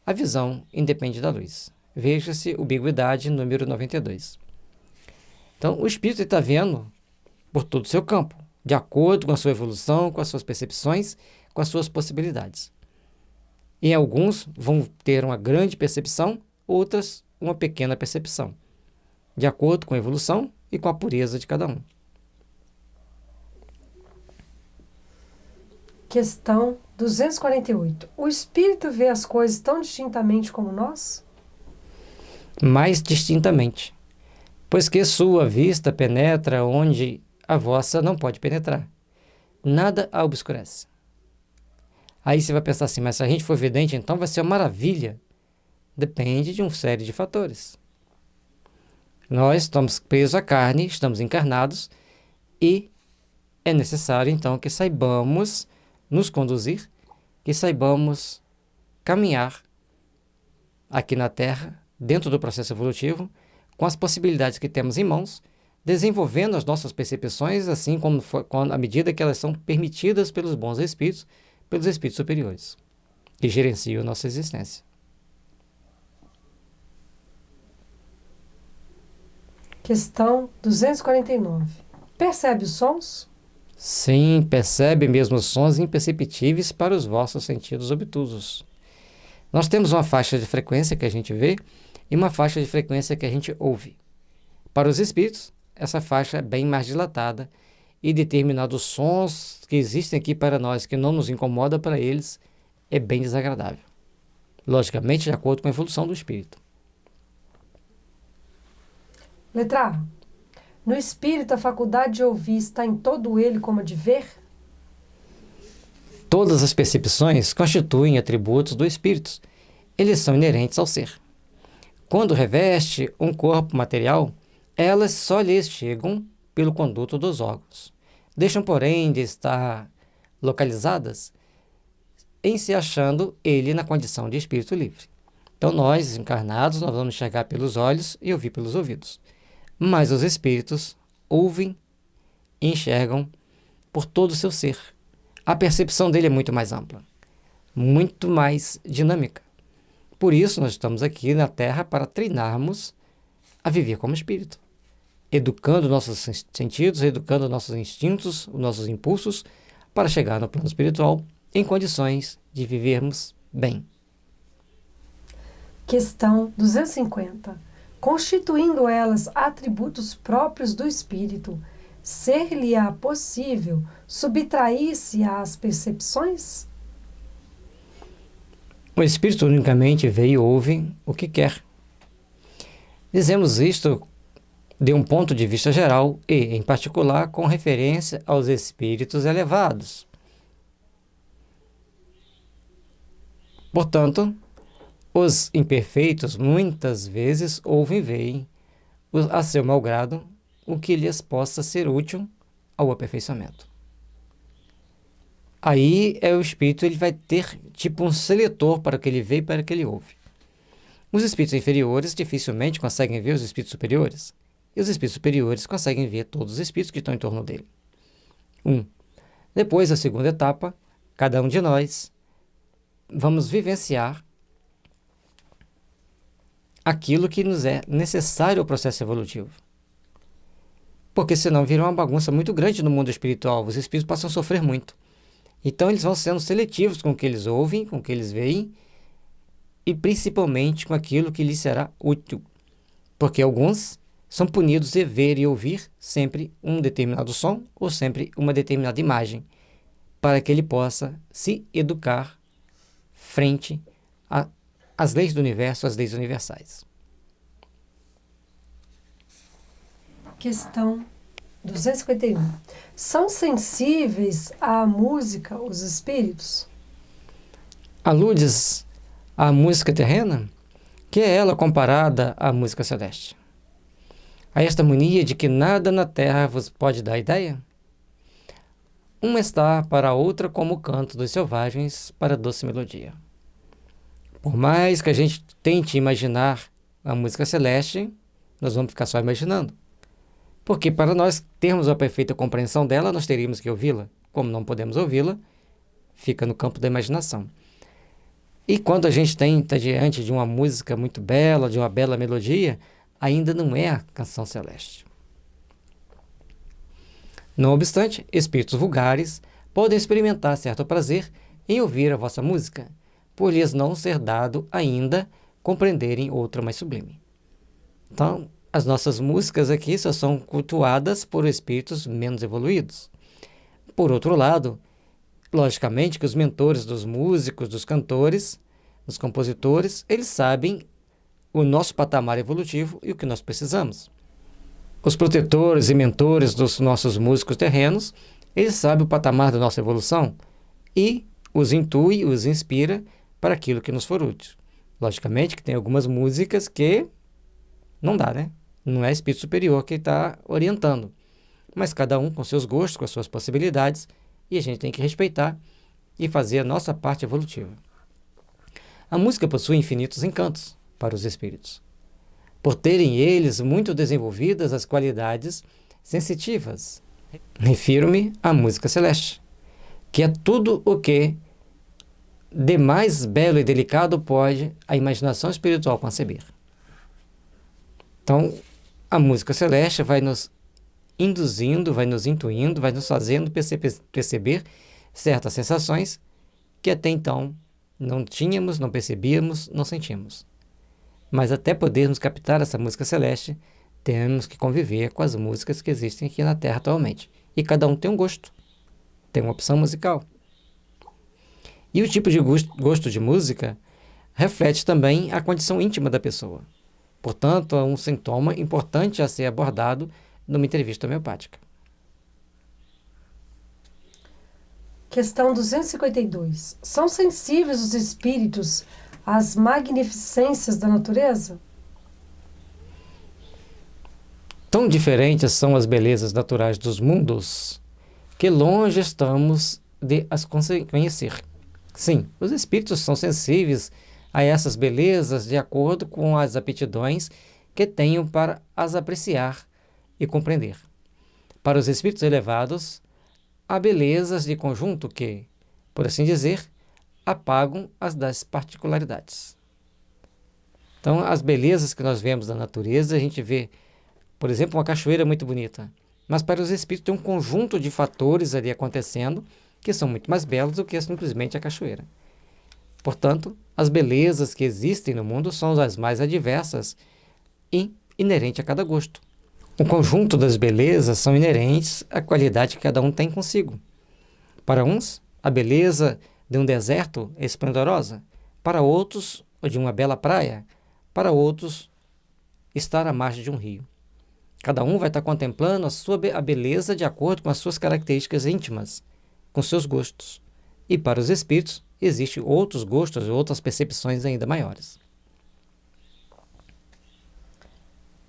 a visão independe da luz. Veja-se Ubiquidade número 92. Então, o espírito está vendo por todo o seu campo, de acordo com a sua evolução, com as suas percepções, com as suas possibilidades. E alguns vão ter uma grande percepção, outras uma pequena percepção, de acordo com a evolução e com a pureza de cada um.
Questão 248. O espírito vê as coisas tão distintamente como nós?
Mais distintamente, pois que sua vista penetra onde a vossa não pode penetrar. Nada a obscurece. Aí você vai pensar assim, mas se a gente for vidente, então vai ser uma maravilha. Depende de uma série de fatores. Nós estamos presos à carne, estamos encarnados, e é necessário, então, que saibamos nos conduzir, que saibamos caminhar aqui na Terra, dentro do processo evolutivo, com as possibilidades que temos em mãos, desenvolvendo as nossas percepções, assim como à medida que elas são permitidas pelos bons espíritos, pelos espíritos superiores, que gerenciam a nossa existência.
Questão 249. Percebe os sons?
Sim, percebe mesmo os sons imperceptíveis para os vossos sentidos obtusos. Nós temos uma faixa de frequência que a gente vê e uma faixa de frequência que a gente ouve. Para os espíritos, essa faixa é bem mais dilatada e determinados sons que existem aqui para nós, que não nos incomoda, para eles é bem desagradável. Logicamente, de acordo com a evolução do espírito.
Letra A. No espírito, a faculdade de ouvir está em todo ele como a de ver?
Todas as percepções constituem atributos do espírito. Eles são inerentes ao ser. Quando reveste um corpo material, elas só lhes chegam pelo conduto dos órgãos. Deixam, porém, de estar localizadas em se achando ele na condição de espírito livre. Então, nós, encarnados, nós vamos enxergar pelos olhos e ouvir pelos ouvidos. Mas os espíritos ouvem e enxergam por todo o seu ser. A percepção dele é muito mais ampla, muito mais dinâmica. Por isso, nós estamos aqui na Terra para treinarmos a viver como espírito, educando nossos sentidos, educando nossos instintos, os nossos impulsos, para chegar no plano espiritual em condições de vivermos bem.
Questão 250. Constituindo elas atributos próprios do espírito, ser-lhe-á possível subtrair-se às percepções?
O espírito unicamente vê e ouve o que quer. Dizemos isto de um ponto de vista geral e, em particular, com referência aos espíritos elevados. Portanto, os imperfeitos muitas vezes ouvem e veem, a seu malgrado, o que lhes possa ser útil ao aperfeiçoamento. Aí o espírito ele vai ter tipo um seletor para o que ele vê e para o que ele ouve. Os espíritos inferiores dificilmente conseguem ver os espíritos superiores, e os espíritos superiores conseguem ver todos os espíritos que estão em torno dele. Depois, a segunda etapa, cada um de nós vamos vivenciar aquilo que nos é necessário ao processo evolutivo. Porque senão vira uma bagunça muito grande no mundo espiritual, os espíritos passam a sofrer muito. Então eles vão sendo seletivos com o que eles ouvem, com o que eles veem, e principalmente com aquilo que lhe será útil, porque alguns são punidos de ver e ouvir sempre um determinado som ou sempre uma determinada imagem, para que ele possa se educar frente às leis do universo, às leis universais.
Questão 251. São sensíveis à música os espíritos?
Aludes à música terrena, que é ela comparada à música celeste. A esta harmonia de que nada na terra vos pode dar ideia? Uma está para a outra como o canto dos selvagens para a doce melodia. Por mais que a gente tente imaginar a música celeste, nós vamos ficar só imaginando. Porque para nós termos a perfeita compreensão dela, nós teríamos que ouvi-la. Como não podemos ouvi-la, fica no campo da imaginação. E quando a gente está diante de uma música muito bela, de uma bela melodia, ainda não é a canção celeste. Não obstante, espíritos vulgares podem experimentar certo prazer em ouvir a vossa música, por lhes não ser dado ainda compreenderem outra mais sublime. Então, as nossas músicas aqui só são cultuadas por espíritos menos evoluídos. Por outro lado, logicamente que os mentores dos músicos, dos cantores, dos compositores, eles sabem o nosso patamar evolutivo e o que nós precisamos. Os protetores e mentores dos nossos músicos terrenos, eles sabem o patamar da nossa evolução e os intui, os inspira para aquilo que nos for útil. Logicamente que tem algumas músicas que não dá, né? Não é espírito superior que está orientando, mas cada um com seus gostos, com as suas possibilidades, e a gente tem que respeitar e fazer a nossa parte evolutiva. A música possui infinitos encantos para os espíritos, por terem eles muito desenvolvidas as qualidades sensitivas. Refiro-me à música celeste, que é tudo o que de mais belo e delicado pode a imaginação espiritual conceber. Então, a música celeste vai nos induzindo, vai nos intuindo, vai nos fazendo perceber certas sensações que até então não tínhamos, não percebíamos, não sentíamos. Mas até podermos captar essa música celeste, temos que conviver com as músicas que existem aqui na Terra atualmente. E cada um tem um gosto, tem uma opção musical. E o tipo de gosto de música reflete também a condição íntima da pessoa. Portanto, é um sintoma importante a ser abordado numa entrevista homeopática.
Questão 252. São sensíveis os espíritos às magnificências da natureza?
Tão diferentes são as belezas naturais dos mundos, que longe estamos de as conhecer. Sim, os espíritos são sensíveis a essas belezas de acordo com as aptidões que tenham para as apreciar e compreender. Para os espíritos elevados, há belezas de conjunto que, por assim dizer, apagam as das particularidades. Então, as belezas que nós vemos da natureza, a gente vê, por exemplo, uma cachoeira muito bonita, mas para os espíritos tem um conjunto de fatores ali acontecendo que são muito mais belos do que simplesmente a cachoeira. Portanto, as belezas que existem no mundo são as mais adversas e inerentes a cada gosto. O conjunto das belezas são inerentes à qualidade que cada um tem consigo. Para uns, a beleza de um deserto é esplendorosa. Para outros, de uma bela praia. Para outros, estar à margem de um rio. Cada um vai estar contemplando a beleza de acordo com as suas características íntimas, com seus gostos. E para os espíritos, existem outros gostos e outras percepções ainda maiores.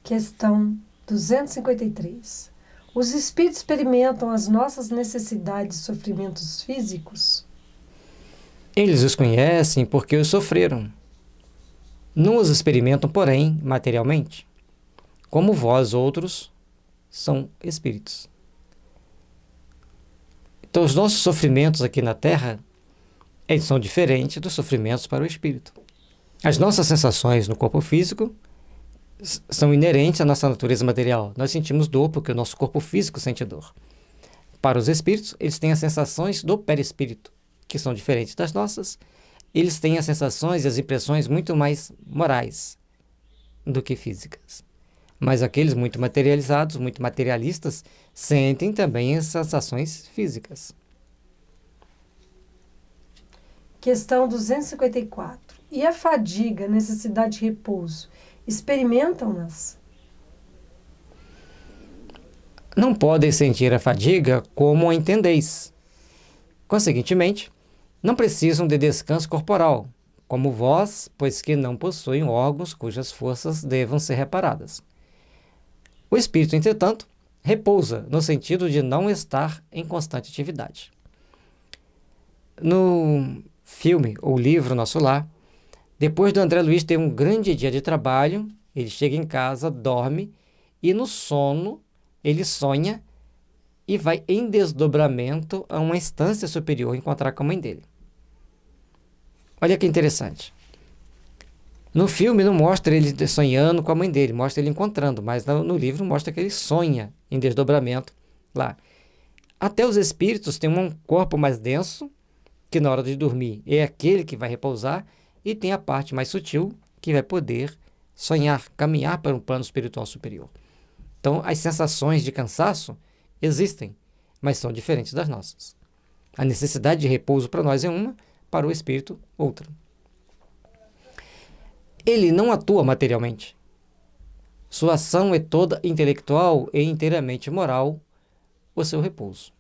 Questão 253. Os espíritos experimentam as nossas necessidades e sofrimentos físicos?
Eles os conhecem porque os sofreram. Não os experimentam, porém, materialmente. Como vós outros, são espíritos. Então, os nossos sofrimentos aqui na Terra, eles são diferentes dos sofrimentos para o espírito. As nossas sensações no corpo físico são inerentes à nossa natureza material. Nós sentimos dor porque o nosso corpo físico sente dor. Para os espíritos, eles têm as sensações do perispírito, que são diferentes das nossas, eles têm as sensações e as impressões muito mais morais do que físicas. Mas aqueles muito materializados, muito materialistas, sentem também as sensações físicas.
Questão 254. E a fadiga, necessidade de repouso, experimentam-nas?
Não podem sentir a fadiga como a entendeis. Conseguintemente, não precisam de descanso corporal, como vós, pois que não possuem órgãos cujas forças devam ser reparadas. O espírito, entretanto, repousa no sentido de não estar em constante atividade. No filme ou livro Nosso Lar, depois do André Luiz ter um grande dia de trabalho, ele chega em casa, dorme e no sono ele sonha e vai em desdobramento a uma instância superior encontrar com a mãe dele. Olha que interessante. No filme não mostra ele sonhando com a mãe dele, mostra ele encontrando, mas no livro mostra que ele sonha em desdobramento lá. Até os espíritos têm um corpo mais denso, que na hora de dormir é aquele que vai repousar, e tem a parte mais sutil, que vai poder sonhar, caminhar para um plano espiritual superior. Então, as sensações de cansaço existem, mas são diferentes das nossas. A necessidade de repouso para nós é uma, para o espírito, outra. Ele não atua materialmente. Sua ação é toda intelectual e inteiramente moral, o seu repouso.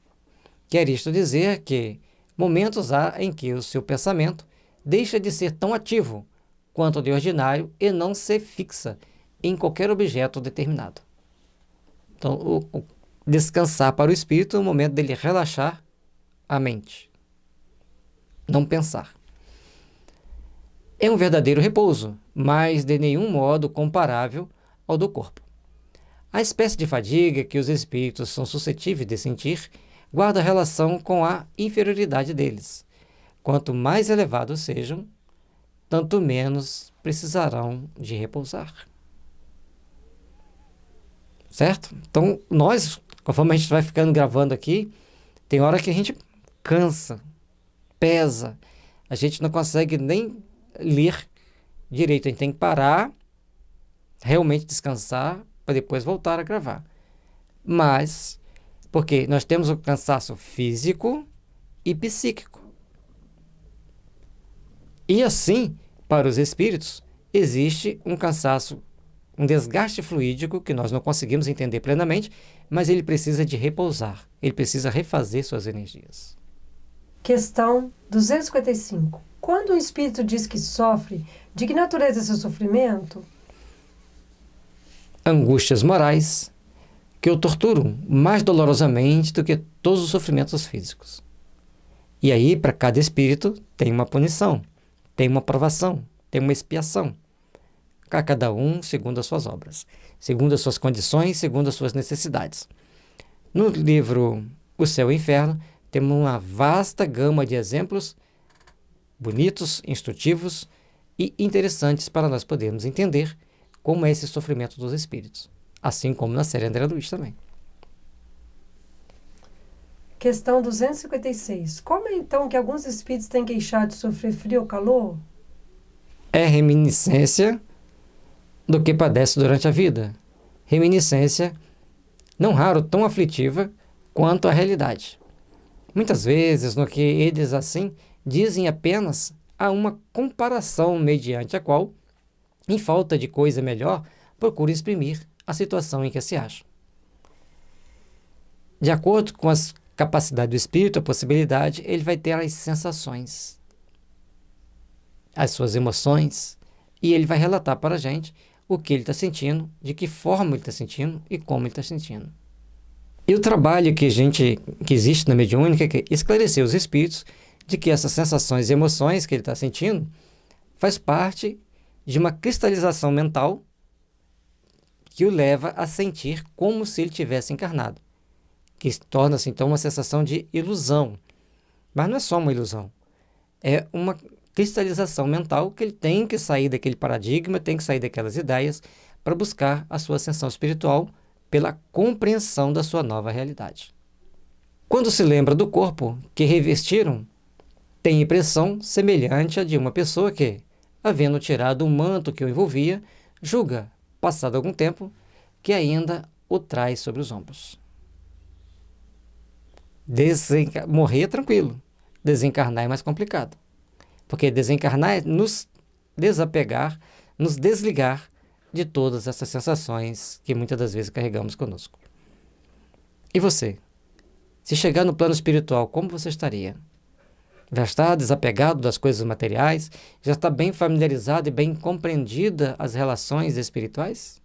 Quer isto dizer que momentos há em que o seu pensamento deixa de ser tão ativo quanto de ordinário e não se fixa em qualquer objeto determinado. Então, o descansar para o espírito é o momento dele relaxar a mente. Não pensar. É um verdadeiro repouso, mas de nenhum modo comparável ao do corpo. A espécie de fadiga que os espíritos são suscetíveis de sentir guarda relação com a inferioridade deles. Quanto mais elevados sejam, tanto menos precisarão de repousar. Certo? Então, nós, conforme a gente vai ficando gravando aqui, tem hora que a gente cansa, pesa, a gente não consegue nem ler direito, a gente tem que parar, realmente descansar, para depois voltar a gravar. Mas, porque nós temos o cansaço físico e psíquico. E assim, para os espíritos, existe um cansaço, um desgaste fluídico que nós não conseguimos entender plenamente, mas ele precisa de repousar, ele precisa refazer suas energias.
Questão 255. Quando o espírito diz que sofre, de que natureza é seu sofrimento?
Angústias morais que o torturam mais dolorosamente do que todos os sofrimentos físicos. E aí, para cada espírito, tem uma punição, tem uma provação, tem uma expiação. A cada um segundo as suas obras, segundo as suas condições, segundo as suas necessidades. No livro O Céu e o Inferno, temos uma vasta gama de exemplos bonitos, instrutivos e interessantes para nós podermos entender como é esse sofrimento dos espíritos, assim como na série André Luiz também.
Questão 256. Como é então que alguns espíritos têm queixado de sofrer frio ou calor?
É reminiscência do que padece durante a vida. Reminiscência, não raro, tão aflitiva quanto a realidade. Muitas vezes, no que eles assim dizem apenas há uma comparação mediante a qual, em falta de coisa melhor, procura exprimir a situação em que se acha. De acordo com as capacidades do espírito, a possibilidade, ele vai ter as sensações, as suas emoções, e ele vai relatar para a gente o que ele está sentindo, de que forma ele está sentindo e como ele está sentindo. E o trabalho que existe na mediúnica é que esclarecer os espíritos de que essas sensações e emoções que ele está sentindo faz parte de uma cristalização mental que o leva a sentir como se ele tivesse encarnado, que torna-se então uma sensação de ilusão. Mas não é só uma ilusão, é uma cristalização mental que ele tem que sair daquele paradigma, tem que sair daquelas ideias para buscar a sua ascensão espiritual pela compreensão da sua nova realidade. Quando se lembra do corpo que revestiram, tem impressão semelhante à de uma pessoa que, havendo tirado o manto que o envolvia, julga, passado algum tempo, que ainda o traz sobre os ombros. Morrer é tranquilo, desencarnar é mais complicado. Porque desencarnar é nos desapegar, nos desligar de todas essas sensações que muitas das vezes carregamos conosco. E você? Se chegar no plano espiritual, como você estaria? Já está desapegado das coisas materiais? Já está bem familiarizado e bem compreendida as relações espirituais?